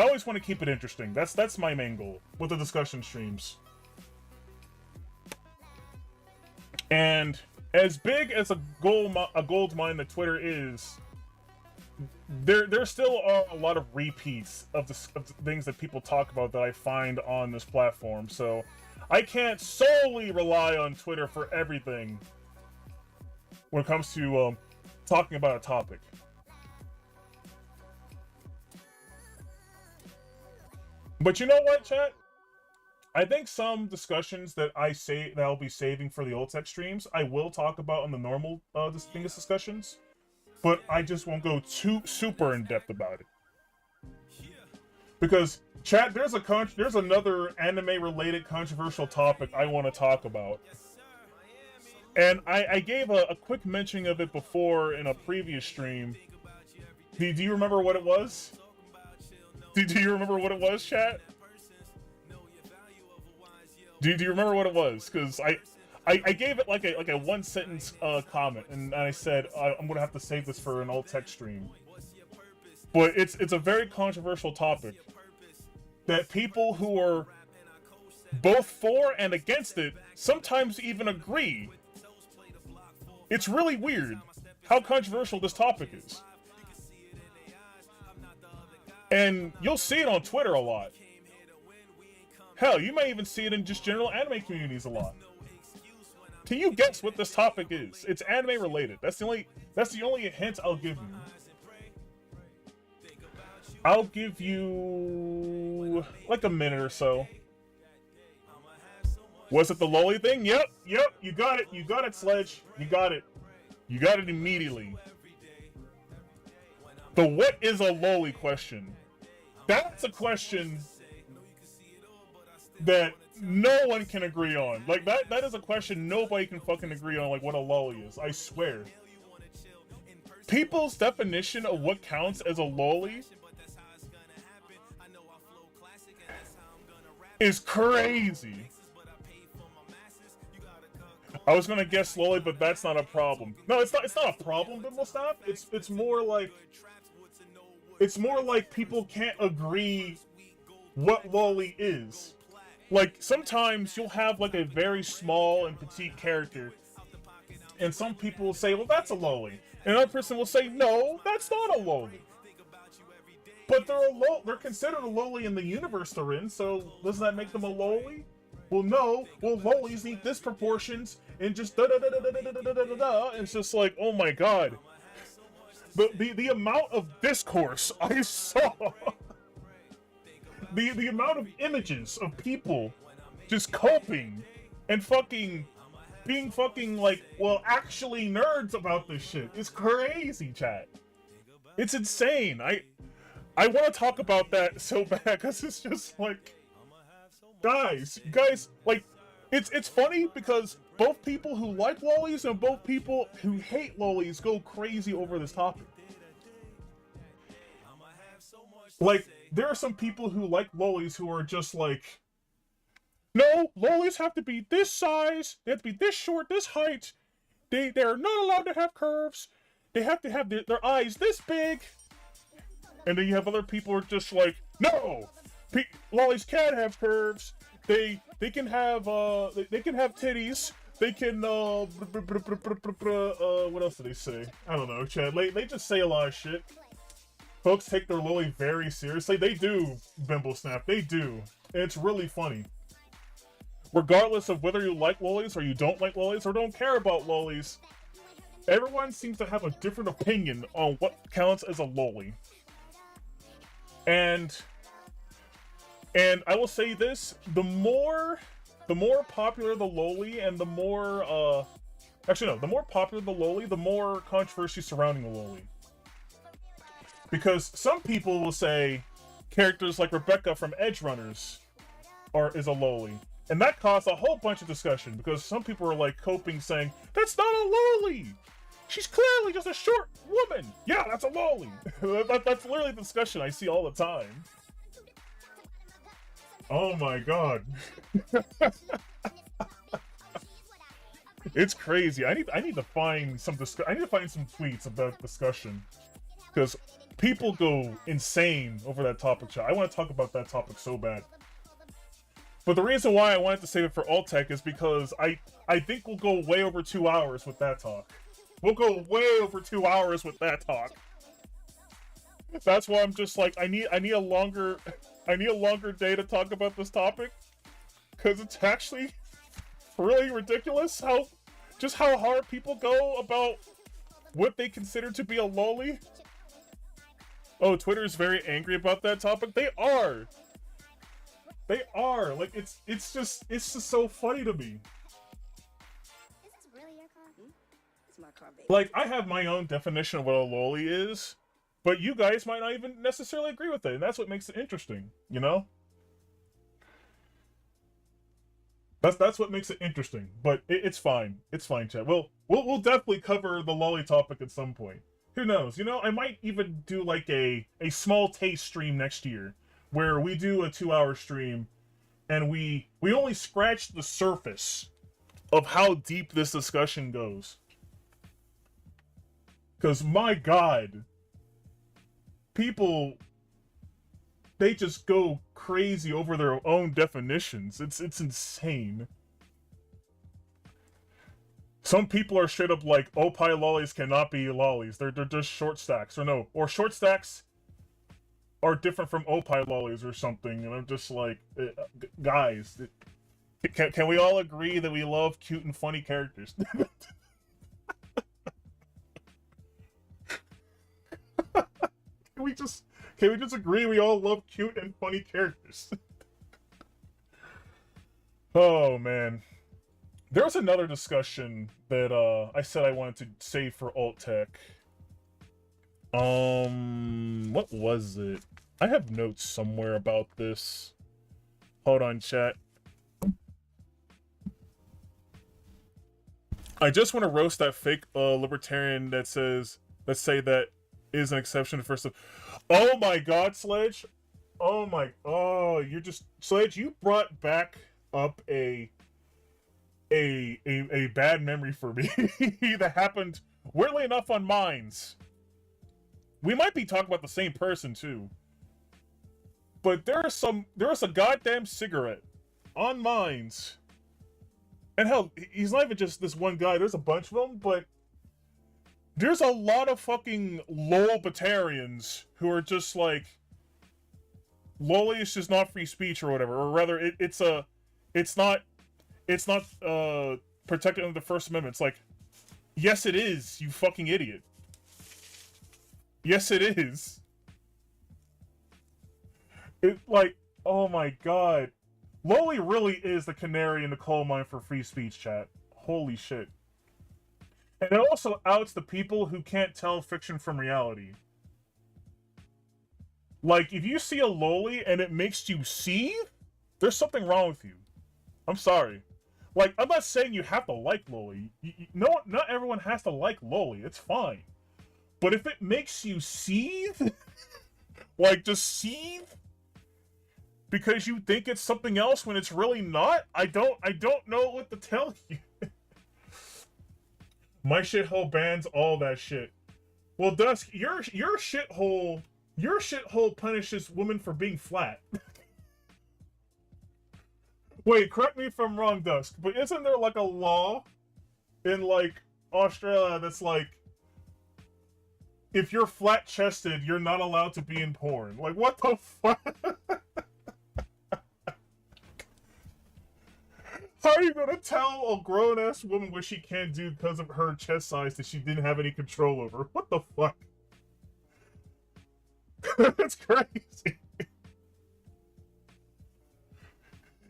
always want to keep it interesting. That's my main goal with the discussion streams. And as big as a gold mine that Twitter is, there still are a lot of repeats of the things that people talk about that I find on this platform. So I can't solely rely on Twitter for everything when it comes to talking about a topic. But you know what, chat? I think some discussions that I'll be saving for the old tech streams, I will talk about on the normal Dingus discussions, but I just won't go too super in depth about it. Because chat, there's another anime related controversial topic I want to talk about. And I gave a quick mention of it before in a previous stream. Do you remember what it was? Do you remember what it was, chat? Do you remember what it was? Because I gave it like a one sentence comment, and I said I'm gonna have to save this for an alt tech stream. But it's a very controversial topic that people who are both for and against it sometimes even agree. It's really weird how controversial this topic is. And you'll see it on Twitter a lot. Hell, you may even see it in just general anime communities a lot. Can you guess what this topic is? It's anime related. That's the only hint I'll give you. I'll give you like a minute or so. Was it the loli thing? Yep, you got it. You got it, Sledge. You got it. You got it immediately. The what is a loli question? That's a question that no one can agree on. Like, that is a question nobody can fucking agree on, like, what a loli is. I swear. People's definition of what counts as a loli is crazy. I was gonna guess loli, but that's not a problem. No, it's not a problem, but stuff. It's more like people can't agree what loli is. Like, sometimes you'll have like a very small and petite character, and some people will say, well, that's a loli. And another person will say, no, that's not a loli. But they're considered a loli in the universe they're in, so doesn't that make them a loli? Well, no. Well, lolis need this proportions and just da-da-da-da-da-da-da-da-da. It's just like, oh my god. The amount of discourse I saw... The amount of images of people just coping and being like, well, actually nerds about this shit. It's crazy, chat. It's insane. I want to talk about that so bad because it's just like, guys, like, it's funny because both people who like lolis and both people who hate lolis go crazy over this topic. Like, there are some people who like lolis who are just like, no, lolis have to be this size, they have to be this short, this height, they're not allowed to have curves, they have to have their eyes this big. And then you have other people who are just like, no, lolis can't have curves, they can have titties, they can what else do they say? I don't know, Chad. They just say a lot of shit. folks take their loli very seriously. They do, Bimble Snap. They do. And it's really funny. Regardless of whether you like lolis or you don't like lolis or don't care about lolis, everyone seems to have a different opinion on what counts as a loli. And I will say this, the more popular the loli and the more the more popular the loli, the more controversy surrounding the loli. Because some people will say characters like Rebecca from Edge Runners is a loli. And that caused a whole bunch of discussion because some people were like coping saying, that's not a loli! She's clearly just a short woman! Yeah, that's a loli! That's literally the discussion I see all the time. Oh my god. It's crazy. I need to find some tweets about discussion. Because people go insane over that topic, chat. I want to talk about that topic so bad. But the reason why I wanted to save it for alt tech is because I think we'll go way over 2 hours with that talk. We'll go way over 2 hours with that talk. That's why I'm just like, I need a longer day to talk about this topic. Cause it's actually really ridiculous how hard people go about what they consider to be a loli. Oh, Twitter's very angry about that topic. They are. Like it's just so funny to me. Is this really your car? It's my car, baby. Like, I have my own definition of what a loli is, but you guys might not even necessarily agree with it, and that's what makes it interesting, you know? That's what makes it interesting, but it's fine. It's fine, chat. We'll definitely cover the loli topic at some point. Who knows? You know, I might even do like a small taste stream next year, where we do a 2-hour stream, and we only scratch the surface of how deep this discussion goes. Because, my god, people, they just go crazy over their own definitions. It's insane. Some people are straight up like, opie lollies cannot be lollies. They're just short stacks. Or short stacks are different from opie lollies or something. And I'm just like, guys, can we all agree that we love cute and funny characters? Can we just agree we all love cute and funny characters? Oh man. There was another discussion that I said I wanted to save for alt tech. What was it? I have notes somewhere about this. Hold on, chat. I just want to roast that fake libertarian that say that is an exception to first. Oh my god, Sledge. Sledge, you brought back up a bad memory for me that happened weirdly enough on Mines. We might be talking about the same person too. But there was a goddamn cigarette on Mines. And hell, he's not even just this one guy, there's a bunch of them, but there's a lot of fucking lolbatarians who are just like, loli is just not free speech or whatever, or rather it's not protected under the First Amendment. It's like, yes it is, you fucking idiot. Yes it is. It's like, oh my god. loli really is the canary in the coal mine for free speech, chat. Holy shit. And it also outs the people who can't tell fiction from reality. Like, if you see a loli and it makes you seethe, there's something wrong with you. I'm sorry. Like, I'm not saying you have to like loli. No, not everyone has to like loli. It's fine. But if it makes you seethe, like just seethe, because you think it's something else when it's really not, I don't know what to tell you. My shithole bans all that shit. Well, Dusk, your shithole punishes women for being flat. Wait, correct me if I'm wrong, Dusk, but isn't there like a law in like Australia that's like if you're flat-chested, you're not allowed to be in porn. Like, what the fuck? How are you gonna tell a grown-ass woman what she can't do because of her chest size that she didn't have any control over? What the fuck? That's crazy.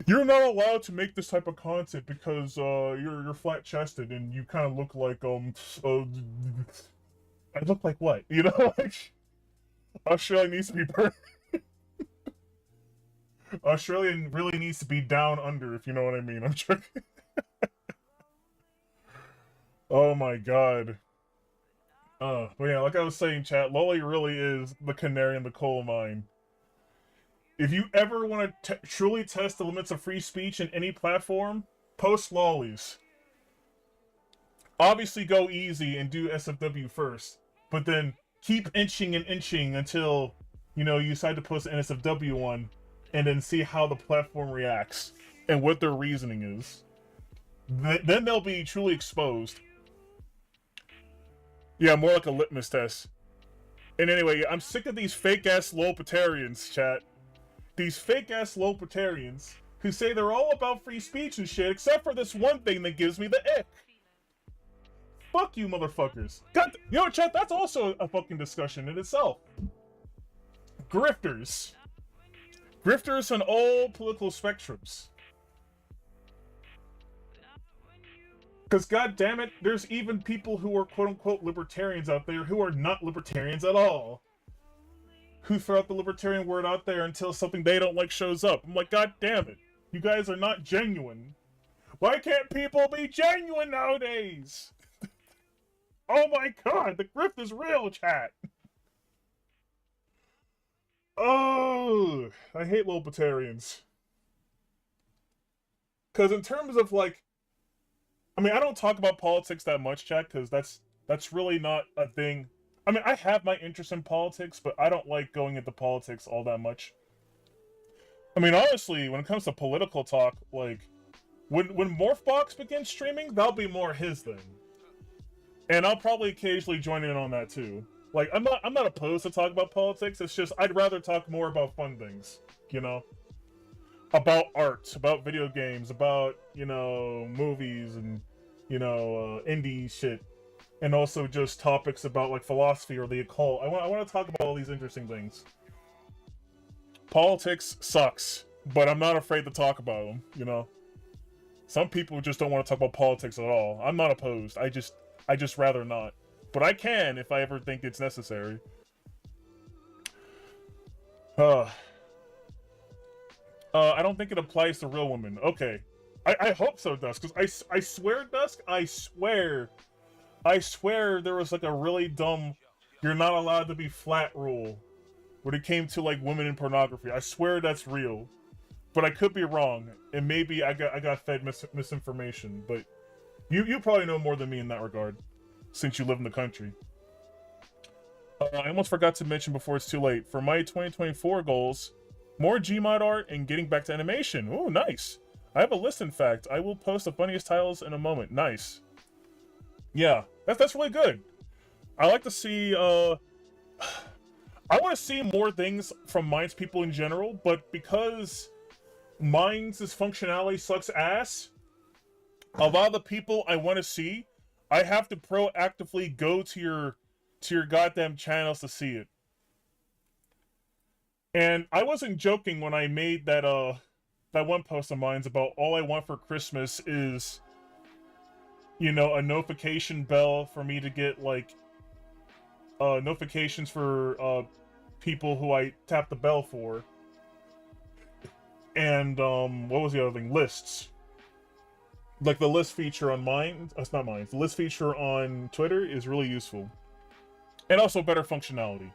You're not allowed to make this type of content because you're flat-chested and you kind of look like I look like what? You know, like Australia needs to be Australian really needs to be down under, if you know what I mean. I'm joking. Oh my god. But yeah, like I was saying, chat, Lolly really is the canary in the coal mine. If you ever want to truly test the limits of free speech in any platform, post lollies. Obviously go easy and do SFW first, but then keep inching and inching until, you know, you decide to post an NSFW one, and then see how the platform reacts and what their reasoning is. Then they'll be truly exposed. Yeah, more like a litmus test. And anyway, I'm sick of these fake-ass lolpitarians, chat. These fake-ass lolpitarians who say they're all about free speech and shit, except for this one thing that gives me the ick. Fuck you, motherfuckers. God, you know, chat, that's also a fucking discussion in itself. Grifters. Grifters on all political spectrums. Because, goddammit, there's even people who are quote-unquote libertarians out there who are not libertarians at all. Who throw out the libertarian word out there until something they don't like shows up. I'm like, goddammit, you guys are not genuine. Why can't people be genuine nowadays? Oh my god, the grift is real, chat. Oh, I hate libertarians. Because in terms of, like, I mean, I don't talk about politics that much, chat, because that's really not a thing. I mean, I have my interest in politics, but I don't like going into politics all that much. I mean, honestly, when it comes to political talk, like, when Morphbox begins streaming, that'll be more his thing. And I'll probably occasionally join in on that, too. Like, I'm not opposed to talk about politics, it's just, I'd rather talk more about fun things, you know? About art, about video games, about, you know, movies and, you know, indie shit. And also just topics about, like, philosophy or the occult. I want to talk about all these interesting things. Politics sucks, but I'm not afraid to talk about them, you know? Some people just don't want to talk about politics at all. I'm not opposed, I just rather not. But I can if I ever think it's necessary. I don't think it applies to real women. Okay. I hope so, Dusk, because I swear, Dusk, I swear there was, like, a really dumb, you're not allowed to be flat rule when it came to, like, women in pornography. I swear that's real. But I could be wrong, and maybe I got fed misinformation, but you probably know more than me in that regard, since you live in the country. I almost forgot to mention before it's too late. For my 2024 goals, more Gmod art and getting back to animation. Ooh, nice. I have a list, in fact. I will post the funniest titles in a moment. Nice. Yeah, that's really good. I like to see, I want to see more things from Minds people in general, but because Minds' functionality sucks ass, a lot of the people I want to see, I have to proactively go to your goddamn channels to see it. And I wasn't joking when I made that one post of mine about all I want for Christmas is, you know, a notification bell for me to get, like, notifications for people who I tap the bell for. And what was the other thing? Lists. Like, the list feature on mine, that's not mine, the list feature on Twitter is really useful. And also better functionality.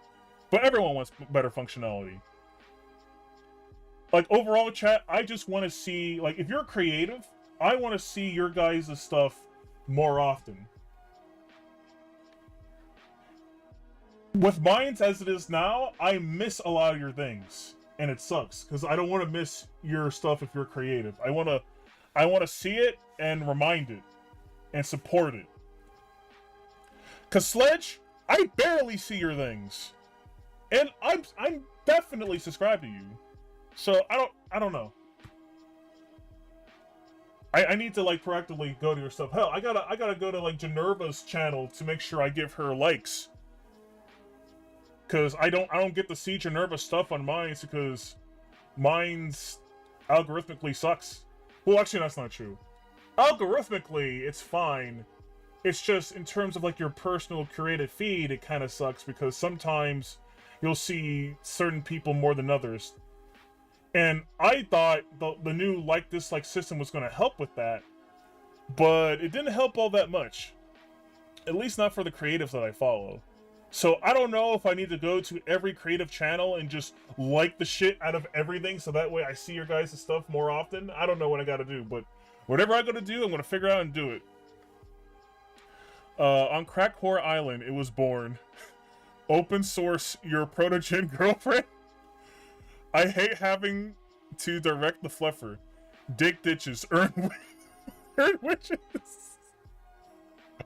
But everyone wants better functionality. Like, overall, chat, I just want to see, like, if you're creative, I want to see your guys' stuff more often. With Minds as it is now, I miss a lot of your things. And it sucks, because I don't want to miss your stuff if you're creative. I want to see it and remind it. And support it. Because Sledge, I barely see your things, and I'm definitely subscribed to you. So I don't know. I need to like proactively go to your stuff. Hell, I gotta go to like Generva's channel to make sure I give her likes. Cause I don't get to see Generva's stuff on mine because mine's algorithmically sucks. Well, actually that's not true. Algorithmically, it's fine. It's just in terms of like your personal creative feed, it kind of sucks because sometimes you'll see certain people more than others. And I thought the new like-dislike system was going to help with that, but it didn't help all that much. At least not for the creatives that I follow. So I don't know if I need to go to every creative channel and just like the shit out of everything so that way I see your guys' stuff more often. I don't know what I gotta do, but whatever I gotta do, I'm gonna figure out and do it. On Crack Whore Island, it was born. Open source your protogen girlfriend. I hate having to direct the fluffer. Dig ditches, earn witches.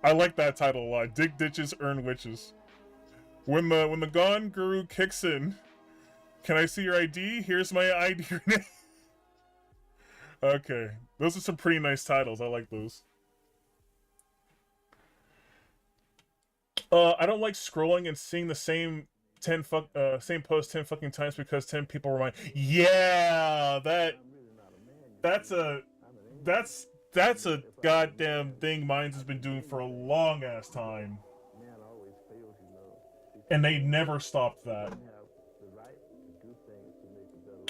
I like that title a lot. Dig ditches, earn witches. When the Gone Guru kicks in, can I see your ID? Here's my ID. Okay, those are some pretty nice titles. I like those. I don't like scrolling and seeing the same same post 10 fucking times because 10 people remind. Yeah, that's a goddamn thing Minds has been doing for a long ass time. And they never stopped that.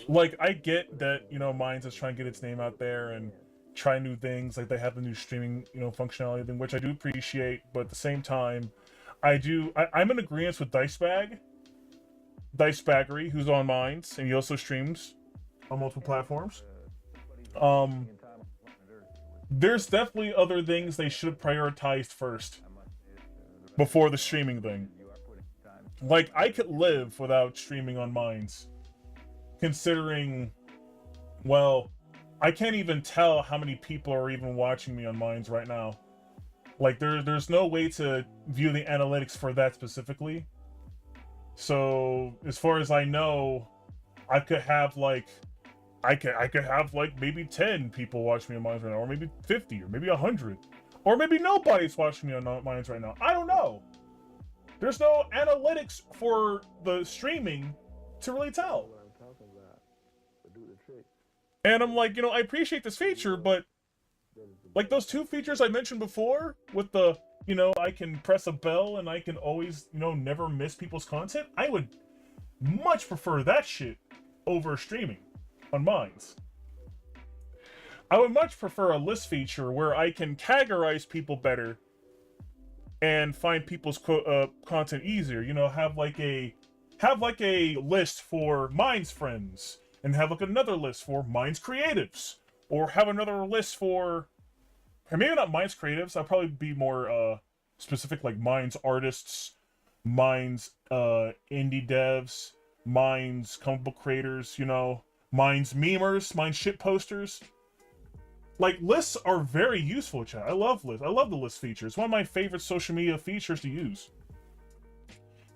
Like, I get that, you know, Minds is trying to get its name out there and try new things. Like, they have the new streaming, you know, functionality thing, which I do appreciate. But at the same time, I'm in agreement with Dicebaggery, who's on Minds, and he also streams on multiple platforms. There's definitely other things they should have prioritized first before the streaming thing. Like, I could live without streaming on Minds, considering, well, I can't even tell how many people are even watching me on Minds right now. Like, there's no way to view the analytics for that specifically. So, as far as I know, I could have like maybe 10 people watch me on Minds right now, or maybe 50, or maybe 100, or maybe nobody's watching me on Minds right now. I don't know. There's no analytics for the streaming to really tell. And I'm like, you know, I appreciate this feature, but like those two features I mentioned before with the, you know, I can press a bell and I can always, you know, never miss people's content. I would much prefer that shit over streaming on Minds. I would much prefer a list feature where I can categorize people better and find people's content easier. You know, have like a list for Minds friends, and have like another list for Minds creatives, or have another list for, or maybe not Minds creatives. I'll probably be more specific, like Minds artists, Minds indie devs, Minds comic book creators. You know, Minds memers, Minds shit posters. Like, lists are very useful, chat. I love lists. I love the list feature. It's one of my favorite social media features to use.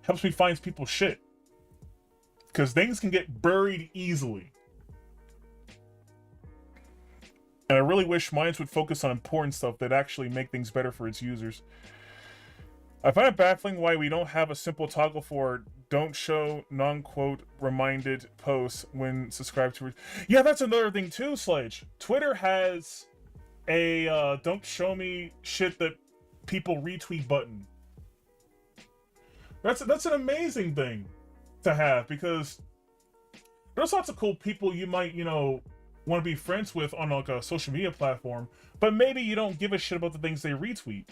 Helps me find people's shit. Because things can get buried easily. And I really wish Minds would focus on important stuff that actually make things better for its users. I find it baffling why we don't have a simple toggle for don't show non-quote reminded posts when subscribed to. Yeah, that's another thing too, Sledge. Twitter has a don't show me shit that people retweet button. That's an amazing thing to have, because there's lots of cool people you might, you know, want to be friends with on like a social media platform, but maybe you don't give a shit about the things they retweet.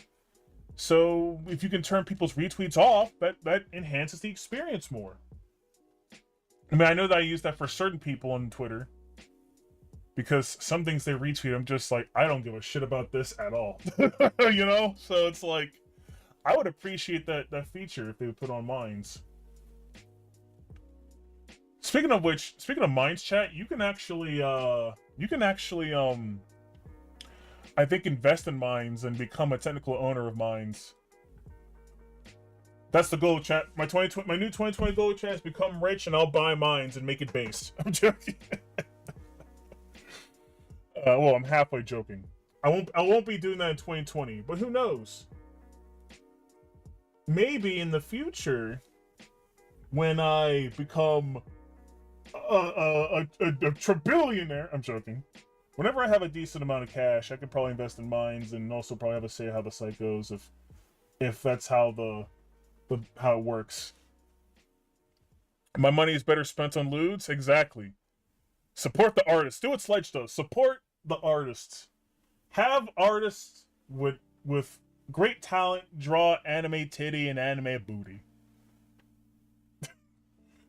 So if you can turn people's retweets off, that enhances the experience more. I mean, I know that I use that for certain people on Twitter, because some things they retweet, I'm just like, I don't give a shit about this at all. You know? So it's like, I would appreciate that feature if they would put on Minds. Speaking of which, speaking of Minds chat, you can actually I think invest in Minds and become a technical owner of Minds. That's the goal, chat. My new 2020 goal, chat, is become rich and I'll buy mines and make it based. I'm joking. Well, I'm halfway joking. I won't be doing that in 2020, but who knows? Maybe in the future, when I become a trillionaire, I'm joking. Whenever I have a decent amount of cash, I could probably invest in mines and also probably have a say how the site goes if that's how how it works. My money is better spent on lewds? Exactly. Support the artists. Do what Sledge does. Support the artists. Have artists with great talent draw anime titty and anime booty.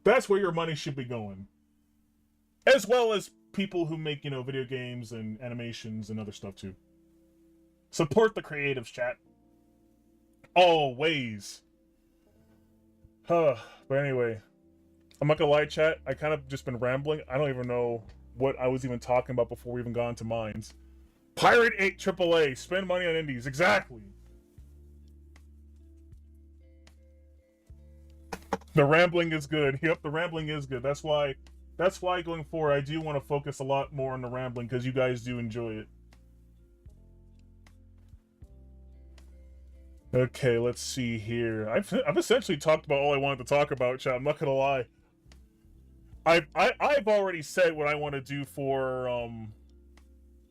That's where your money should be going. As well as people who make, video games and animations and other stuff too. Support the creatives, chat. Always. But anyway, I'm not gonna lie, chat. I kind of just been rambling. I don't even know what I was even talking about before we even got into mines. Pirate 8 AAA. Spend money on indies. Exactly. The rambling is good. Yep, the rambling is good. That's why going forward, I do want to focus a lot more on the rambling because you guys do enjoy it. Okay, let's see here. I've essentially talked about all I wanted to talk about, chat. I'm not gonna lie. I've already said what I want to do for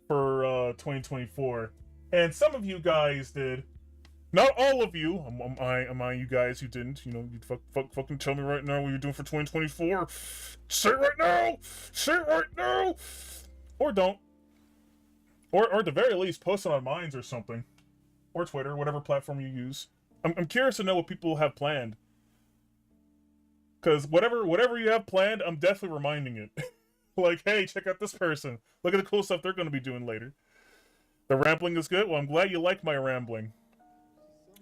2024, and some of you guys did. Not all of you. Am I you guys who didn't? You fucking tell me right now what you're doing for 2024. Say it right now. Say it right now. Or don't. Or at the very least, post it on Minds or something. Or Twitter, whatever platform you use. I'm curious to know what people have planned. Because whatever you have planned, I'm definitely reminding it. Like, hey, check out this person. Look at the cool stuff they're going to be doing later. The rambling is good? Well, I'm glad you like my rambling.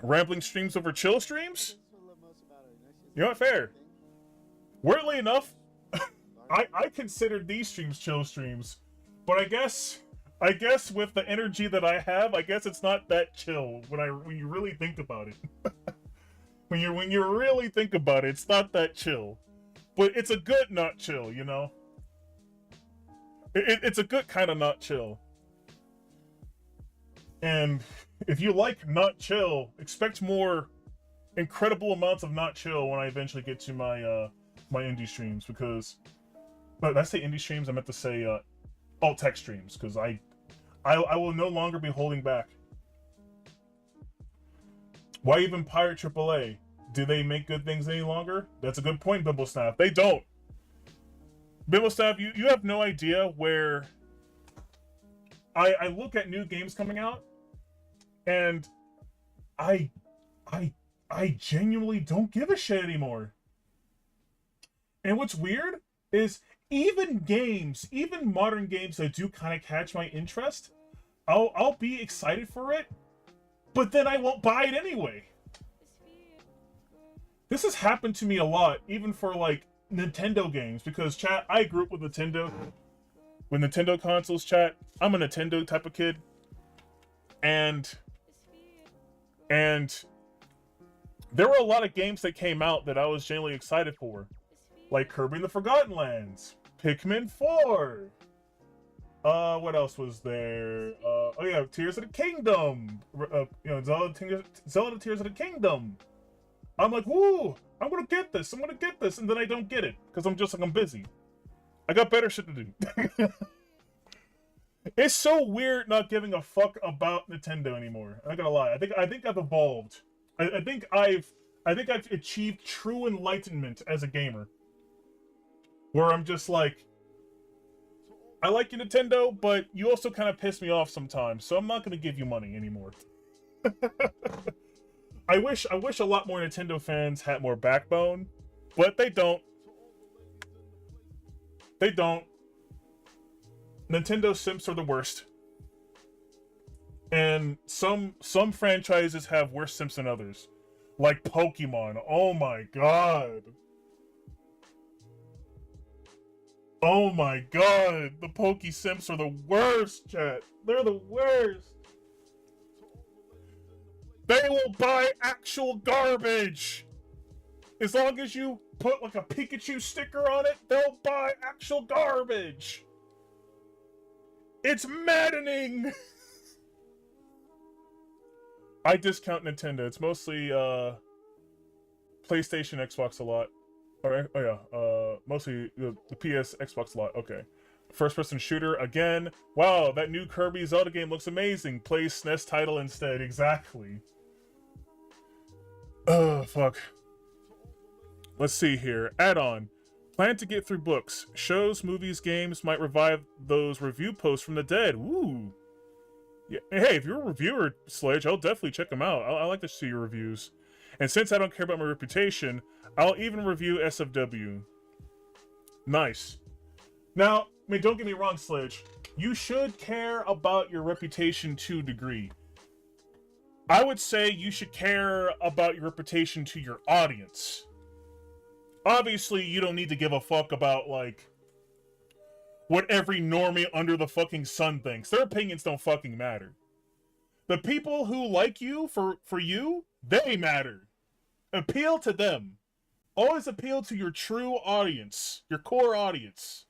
Rambling streams over chill streams? You know what? Fair. Weirdly enough, I considered these streams chill streams. But I guess with the energy that I have, I guess it's not that chill when you really think about it. when you really think about it, it's not that chill. But it's a good not chill, you know? It's a good kind of not chill. And if you like not chill, expect more incredible amounts of not chill when I eventually get to my my indie streams, because but I say indie streams, I meant to say alt tech streams, because I will no longer be holding back. Why even pirate AAA? Do they make good things any longer? That's a good point, Bimblesnap. They don't. Bimblesnap, you have no idea where I look at new games coming out, and I genuinely don't give a shit anymore. And what's weird is even modern games that do kind of catch my interest, I'll be excited for it, but then I won't buy it anyway. This has happened to me a lot, even for like Nintendo games, because chat, I grew up with Nintendo consoles, chat. I'm a Nintendo type of kid. And there were a lot of games that came out that I was genuinely excited for. Like Kirby and the Forgotten Lands, Pikmin 4. What else was there? Oh yeah, Tears of the Kingdom. Zelda Tears of the Kingdom. I'm like, woo! I'm gonna get this, and then I don't get it because I'm busy. I got better shit to do. It's so weird not giving a fuck about Nintendo anymore. I'm not gonna lie. I think I've evolved. I think I've achieved true enlightenment as a gamer. Where I'm just like, I like you, Nintendo, but you also kind of piss me off sometimes, so I'm not gonna give you money anymore. I wish a lot more Nintendo fans had more backbone, but they don't. They don't. Nintendo simps are the worst. And some franchises have worse simps than others. Like Pokemon. Oh my god. Oh my god. The Poke simps are the worst, chat. They're the worst. They will buy actual garbage as long as you put like a Pikachu sticker on it, they'll buy actual garbage. It's maddening. I discount Nintendo. It's mostly PlayStation, Xbox a lot. Mostly the PS, Xbox a lot. Okay. First-person shooter again. Wow, that new Kirby Zelda game looks amazing. Play SNES title instead. Exactly. Fuck. Let's see here. Add-on. Plan to get through books. Shows, movies, games might revive those review posts from the dead. Woo. Yeah. Hey, if you're a reviewer, Sledge, I'll definitely check them out. I like to see your reviews. And since I don't care about my reputation, I'll even review SFW. Nice. Now, I mean, don't get me wrong, Sledge. You should care about your reputation to a degree. I would say you should care about your reputation to your audience. Obviously, you don't need to give a fuck about, like, what every normie under the fucking sun thinks. Their opinions don't fucking matter. The people who like you for you, they matter. Appeal to them. Always appeal to your true audience, your core audience.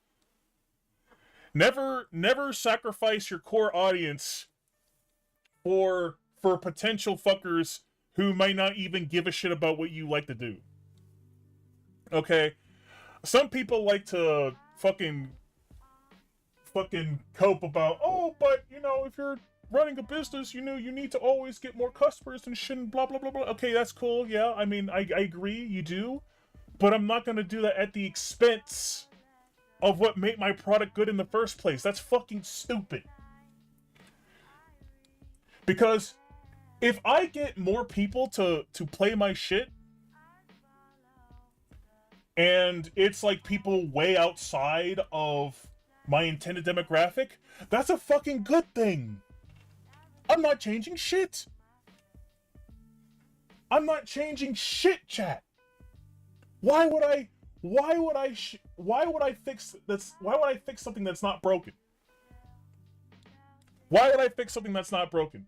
Never sacrifice your core audience for potential fuckers who might not even give a shit about what you like to do. Okay? Some people like to fucking cope about, oh, but, you know, if you're running a business, you know, you need to always get more customers and shit and blah, blah, blah, blah. Okay, that's cool. Yeah, I mean, I agree, you do. But I'm not going to do that at the expense of what made my product good in the first place. That's fucking stupid. Because if I get more people to play my shit, and it's like people way outside of my intended demographic, that's a fucking good thing. I'm not changing shit. I'm not changing shit, chat. Why would I fix something that's not broken? Why would I fix something that's not broken?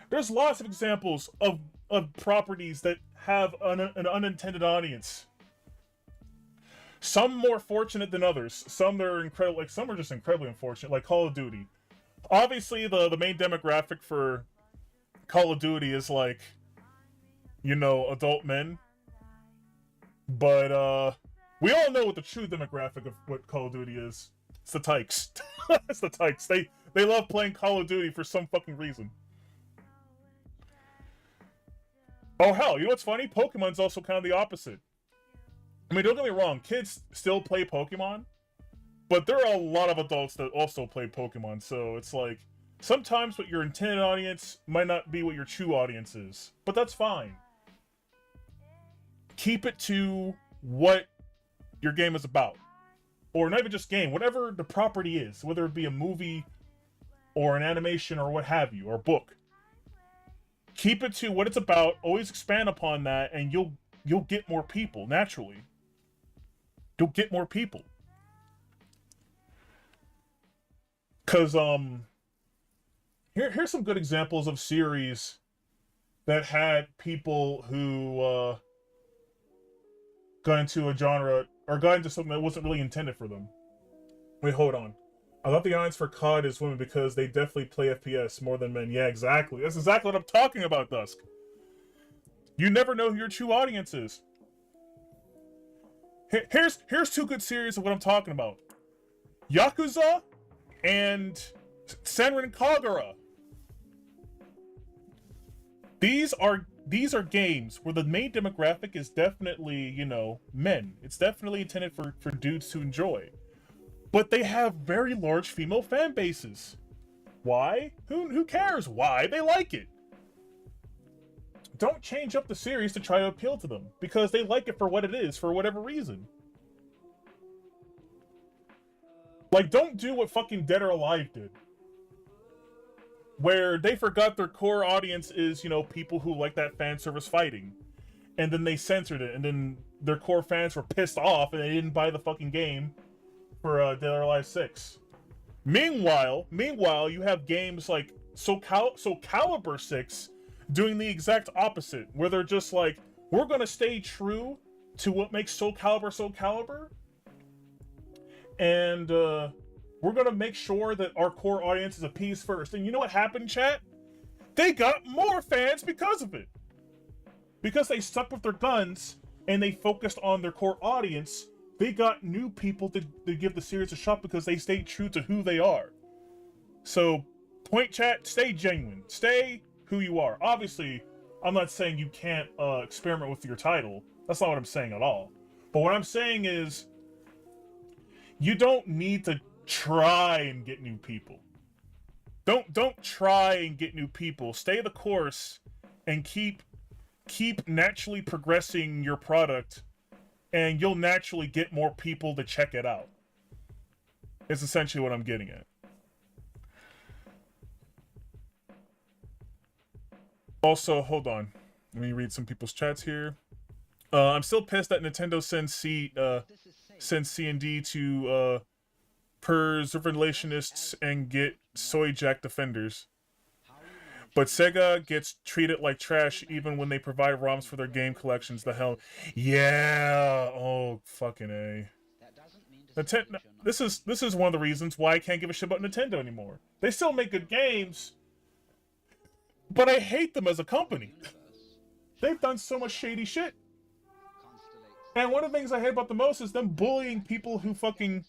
There's lots of examples of properties that have an unintended audience. Some more fortunate than others. Some are incredible, like some are just incredibly unfortunate, like Call of Duty. Obviously, the main demographic for Call of Duty is like, you know, adult men. But we all know what the true demographic of what Call of Duty is. It's the tykes. It's the tykes. They love playing Call of Duty for some fucking reason. Oh hell, you know what's funny? Pokemon's also kind of the opposite. I mean, don't get me wrong, kids still play Pokemon, but there are a lot of adults that also play Pokemon, so it's like, sometimes what your intended audience might not be what your true audience is, but that's fine. Keep it to what your game is about. Or not even just game, whatever the property is, whether it be a movie, or an animation, or what have you, or a book. Keep it to what it's about, always expand upon that, and you'll get more people, naturally. You'll get more people. Cause here's some good examples of series that had people who got into a genre or got into something that wasn't really intended for them. Wait, hold on. I thought the audience for COD is women because they definitely play FPS more than men. Yeah, exactly. That's exactly what I'm talking about, Dusk. You never know who your true audience is. Here's two good series of what I'm talking about. Yakuza and Senran Kagura. These are games where the main demographic is definitely, you know, men. It's definitely intended for dudes to enjoy. But they have very large female fan bases. Why? Who cares why? They like it. Don't change up the series to try to appeal to them, because they like it for what it is, for whatever reason. Like, don't do what fucking Dead or Alive did. Where they forgot their core audience is, you know, people who like that fan service fighting. And then they censored it, and then their core fans were pissed off and they didn't buy the fucking game for Dead or Alive 6. Meanwhile, you have games like Soul Calibur 6 doing the exact opposite, where they're just like, we're gonna stay true to what makes Soul Calibur. And we're gonna make sure that our core audience is appeased first. And you know what happened, chat? They got more fans because of it. Because they stuck with their guns and they focused on their core audience, they got new people to give the series a shot because they stayed true to who they are. So, point chat, stay genuine. Stay who you are. Obviously, I'm not saying you can't experiment with your title. That's not what I'm saying at all. But what I'm saying is, you don't need to try and get new people. Don't try and get new people. Stay the course and keep naturally progressing your product, and you'll naturally get more people to check it out. It's essentially what I'm getting at. Also, hold on. Let me read some people's chats here. I'm still pissed that Nintendo sends C&D to preservationists and get soy jack defenders. But Sega gets treated like trash even when they provide ROMs for their game collections. The hell? Yeah. Oh, fucking A. Nintendo, this is one of the reasons why I can't give a shit about Nintendo anymore. They still make good games, but I hate them as a company. They've done so much shady shit. And one of the things I hate about the most is them bullying people who fucking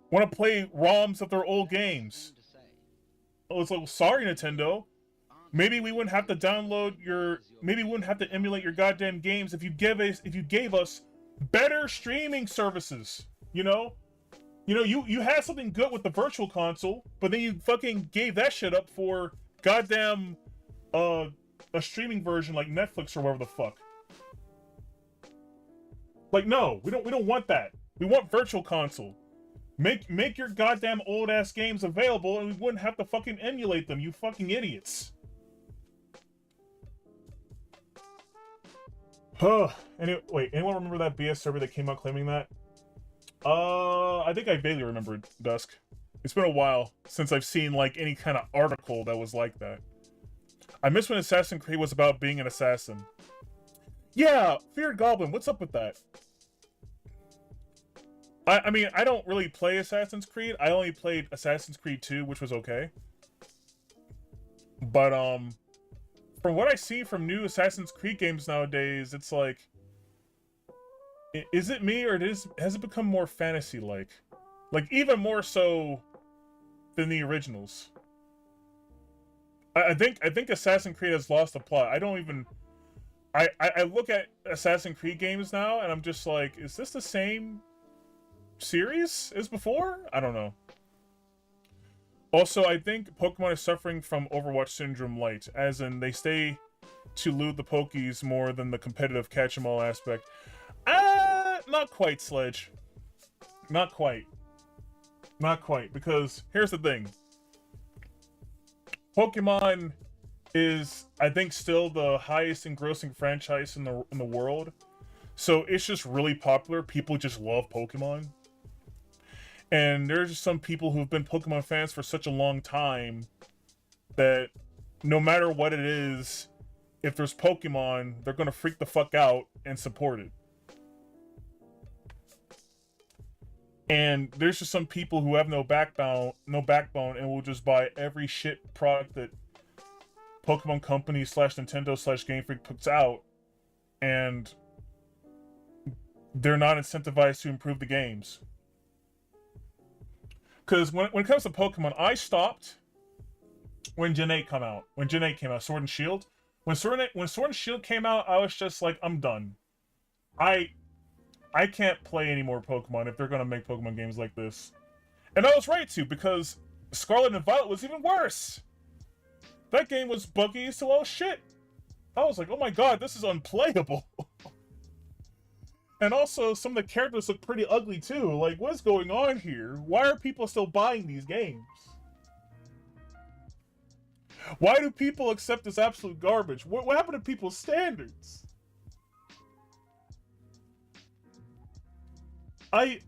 want to play ROMs of their old games. Oh, it's like, sorry, Nintendo. Maybe we wouldn't have to maybe we wouldn't have to emulate your goddamn games if you gave us better streaming services. You know, you had something good with the Virtual Console, but then you fucking gave that shit up for goddamn a streaming version like Netflix or whatever the fuck. Like, no, we don't want that. We want Virtual Console. Make your goddamn old ass games available, and we wouldn't have to fucking emulate them. You fucking idiots. Anyway, wait, anyone remember that BS server that came out claiming that? I think I vaguely remember Dusk. It's been a while since I've seen like any kind of article that was like that. I miss when Assassin's Creed was about being an assassin. Yeah, Feared Goblin, what's up with that? I mean, I don't really play Assassin's Creed. I only played Assassin's Creed 2, which was okay. But, from what I see from new Assassin's Creed games nowadays, it's like... Is it me, or has it become more fantasy-like? Like, even more so than the originals. I think Assassin's Creed has lost the plot. I don't even... I look at Assassin's Creed games now, and I'm just like, is this the same series as before? I don't know. Also, I think Pokemon is suffering from Overwatch Syndrome Light, as in they stay to loot the Pokies more than the competitive catch-em-all aspect. Not quite, Sledge. Not quite. Not quite, because here's the thing. Pokemon is, I think, still the highest engrossing franchise in the world. So it's just really popular. People just love Pokemon. And there's just some people who've been Pokemon fans for such a long time that no matter what it is, if there's Pokemon, they're gonna freak the fuck out and support it. And there's just some people who have no backbone, and will just buy every shit product that Pokemon Company / Nintendo / Game Freak puts out, and they're not incentivized to improve the games. Because when it comes to Pokemon, I stopped when Gen 8 came out. When Gen 8 came out, Sword and Shield. When Sword and Shield came out, I was just like, I'm done. I can't play any more Pokemon if they're gonna make Pokemon games like this. And I was right to, because Scarlet and Violet was even worse. That game was buggy as all shit. I was like, oh my god, this is unplayable. And also, some of the characters look pretty ugly too. Like, what is going on here? Why are people still buying these games? Why do people accept this absolute garbage? What happened to people's standards? I'm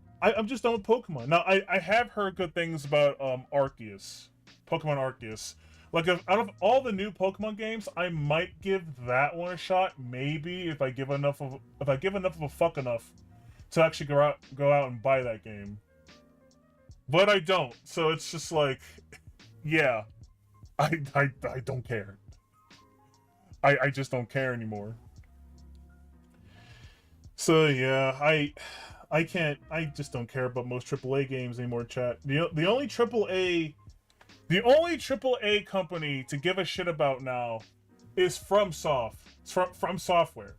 just done with Pokemon. Now, I have heard good things about Arceus. Pokemon Arceus. Like, out of all the new Pokemon games, I might give that one a shot. Maybe if I give enough of a fuck enough to actually go out and buy that game. But I don't. So it's just like, yeah, I don't care. I just don't care anymore. So yeah, I just don't care about most AAA games anymore, chat. The only AAA company to give a shit about now is From Software.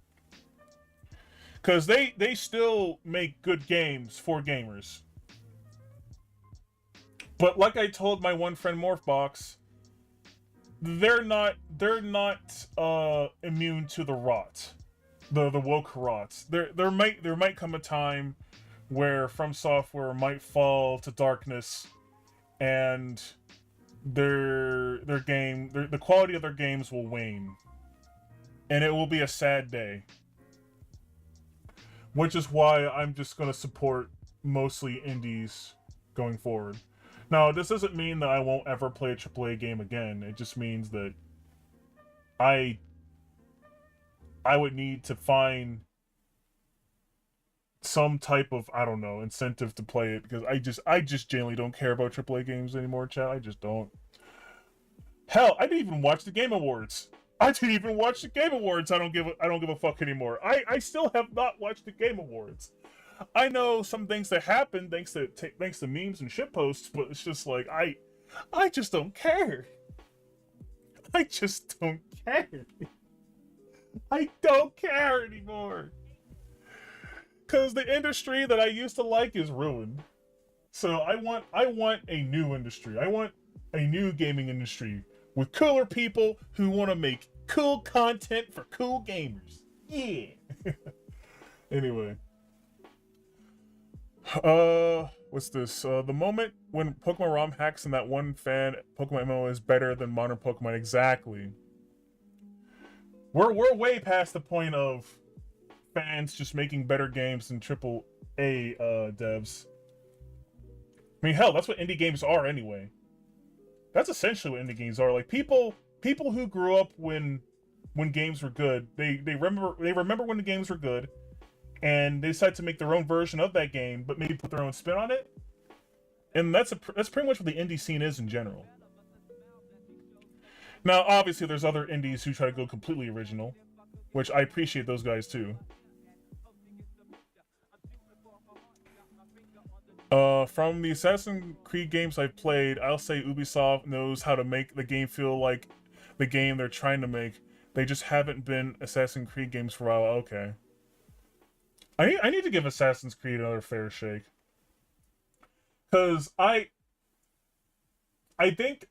Cause they still make good games for gamers. But like I told my one friend Morphbox, they're not immune to the rot. The woke rots. There might come a time where From Software might fall to darkness, and the quality of their games will wane, and it will be a sad day. Which is why I'm just gonna support mostly indies going forward. Now, this doesn't mean that I won't ever play a AAA game again. It just means that I would need to find some type of, I don't know, incentive to play it, because I just genuinely don't care about AAA games anymore, chat. I just don't. Hell, I didn't even watch the Game Awards. I didn't even watch the Game Awards. I don't give a fuck anymore. I still have not watched the Game Awards. I know some things that happen thanks to memes and shitposts, but it's just like I just don't care. I just don't care. I don't care anymore. Cause the industry that I used to like is ruined. So I want a new industry. I want a new gaming industry with cooler people who want to make cool content for cool gamers. Yeah. Anyway. What's this? The moment when Pokemon ROM hacks in that one fan Pokemon MMO is better than modern Pokemon. Exactly. We're way past the point of fans just making better games than AAA devs. I mean, hell, that's what indie games are anyway. That's essentially what indie games are. Like people who grew up when games were good, they remember when the games were good, and they decide to make their own version of that game, but maybe put their own spin on it. And that's pretty much what the indie scene is in general. Now, obviously, there's other indies who try to go completely original, which I appreciate those guys too. From the Assassin's Creed games I've played, I'll say Ubisoft knows how to make the game feel like the game they're trying to make. They just haven't been Assassin's Creed games for a while. Okay. I need to give Assassin's Creed another fair shake. Because I think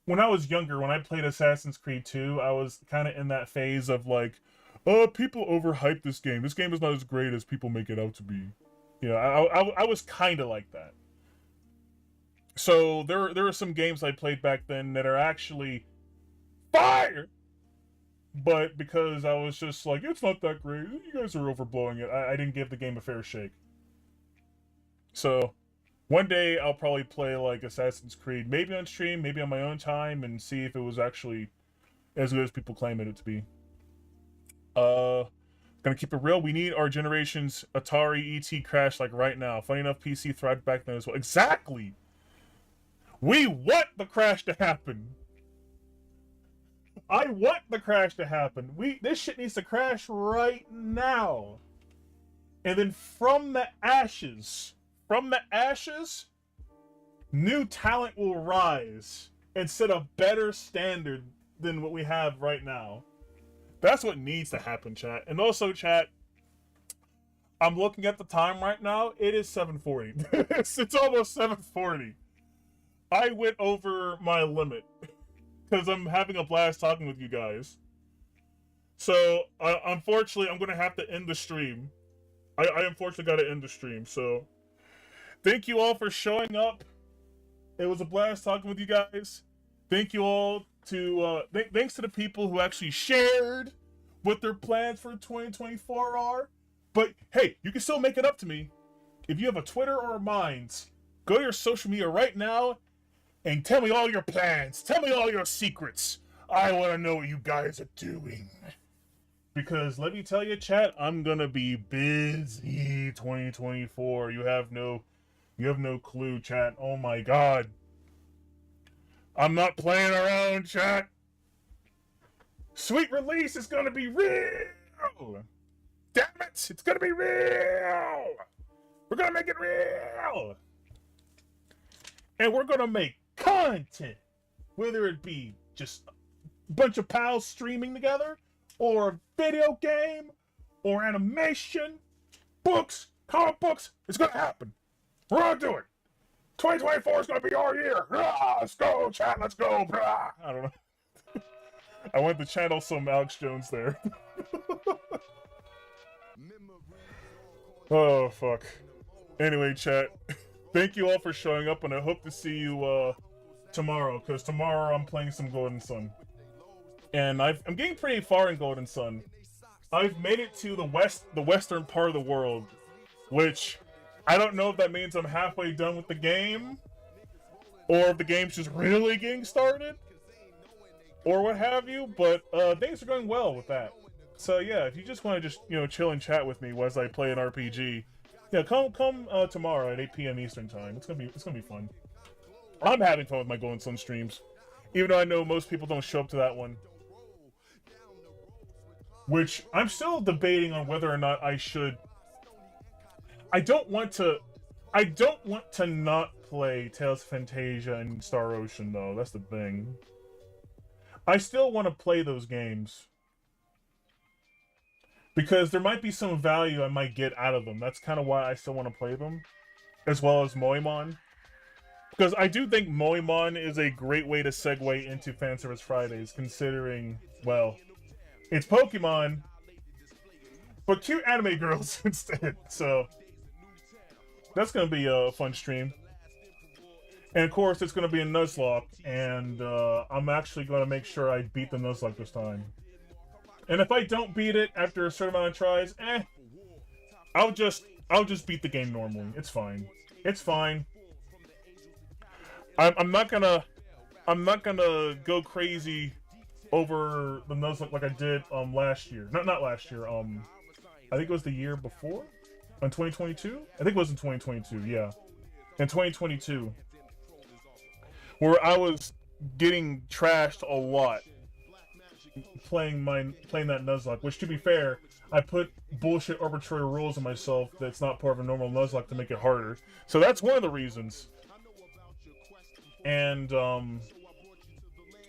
when I was younger, when I played Assassin's Creed 2, I was kind of in that phase of like, oh, people overhype this game. This game is not as great as people make it out to be. You know, I was kind of like that. So there are some games I played back then that are actually fire! But because I was just like, it's not that great, you guys are overblowing it, I didn't give the game a fair shake. So, one day I'll probably play like Assassin's Creed, maybe on stream, maybe on my own time, and see if it was actually as good as people claim it to be. Gonna keep it real, we need our generation's Atari ET crash like right now. Funny enough, PC thrived back then as well. Exactly! We want the crash to happen! I want the crash to happen. This shit needs to crash right now. And then from the ashes, new talent will rise and set a better standard than what we have right now. That's what needs to happen, chat. And also, chat, I'm looking at the time right now. It is 7:40. It's almost 7:40. I went over my limit. Because I'm having a blast talking with you guys. So, unfortunately, I'm going to have to end the stream. I unfortunately got to end the stream. So, thank you all for showing up. It was a blast talking with you guys. Thank you all to... thanks to the people who actually shared what their plans for 2024 are. But, hey, you can still make it up to me. If you have a Twitter or a Minds, go to your social media right now and tell me all your plans. Tell me all your secrets. I want to know what you guys are doing. Because let me tell you, chat, I'm gonna be busy 2024. You have no clue, chat. Oh my god. I'm not playing around, chat. Sweet release is gonna be real. Damn it, it's gonna be real. We're gonna make it real. And we're gonna make content. Whether it be just a bunch of pals streaming together, or a video game, or animation, books, comic books, it's gonna happen. We're gonna do it. 2024 is gonna be our year. Let's go, chat, let's go. I don't know. I went to channel some Alex Jones there. Oh, fuck. Anyway, chat, thank you all for showing up, and I hope to see you tomorrow, because tomorrow I'm playing some Golden Sun. And I'm getting pretty far in Golden Sun. I've made it to the western part of the world, which I don't know if that means I'm halfway done with the game, or if the game's just really getting started, or what have you, but things are going well with that. So yeah, if you just want to chill and chat with me as I play an RPG, yeah, come tomorrow at 8 p.m. Eastern time. It's gonna be fun. I'm having fun with my Golden Sun streams, even though I know most people don't show up to that one. Which I'm still debating on whether or not I should. I don't want to not play Tales of Fantasia and Star Ocean though. That's the thing. I still want to play those games because there might be some value I might get out of them. That's kind of why I still want to play them, as well as Moemon. Because I do think Moemon is a great way to segue into Fanservice Fridays, considering, well, it's Pokemon, but cute anime girls instead. So that's going to be a fun stream. And of course, it's going to be a Nuzlocke, and I'm actually going to make sure I beat the Nuzlocke this time. And if I don't beat it after a certain amount of tries, I'll just beat the game normally. It's fine. It's fine. I'm not gonna go crazy over the Nuzlocke like I did last year. Not last year. I think it was the year before, in 2022. I think it was in 2022. Yeah, in 2022, where I was getting trashed a lot playing that Nuzlocke. Which, to be fair, I put bullshit arbitrary rules on myself that's not part of a normal Nuzlocke to make it harder. So that's one of the reasons. And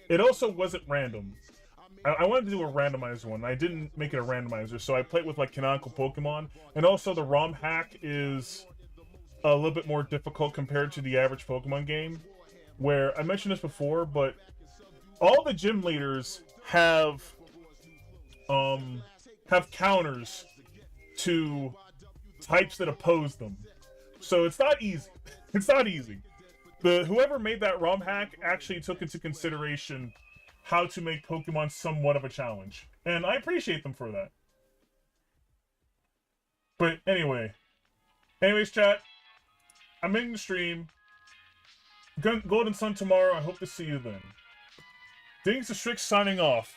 it also wasn't random. I wanted to do a randomizer one. I didn't make it a randomizer, so I played with like canonical Pokemon. And also the ROM hack is a little bit more difficult compared to the average Pokemon game. Where I mentioned this before, but all the gym leaders have counters to types that oppose them. So it's not easy. It's not easy. Whoever made that ROM hack actually took into consideration how to make Pokemon somewhat of a challenge. And I appreciate them for that. But anyways, chat, I'm in the stream. Golden Sun tomorrow. I hope to see you then. Dingus Discussion signing off.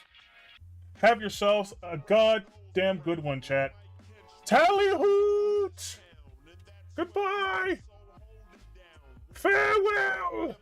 Have yourselves a goddamn good one, chat. Tally hoot! Goodbye! Farewell!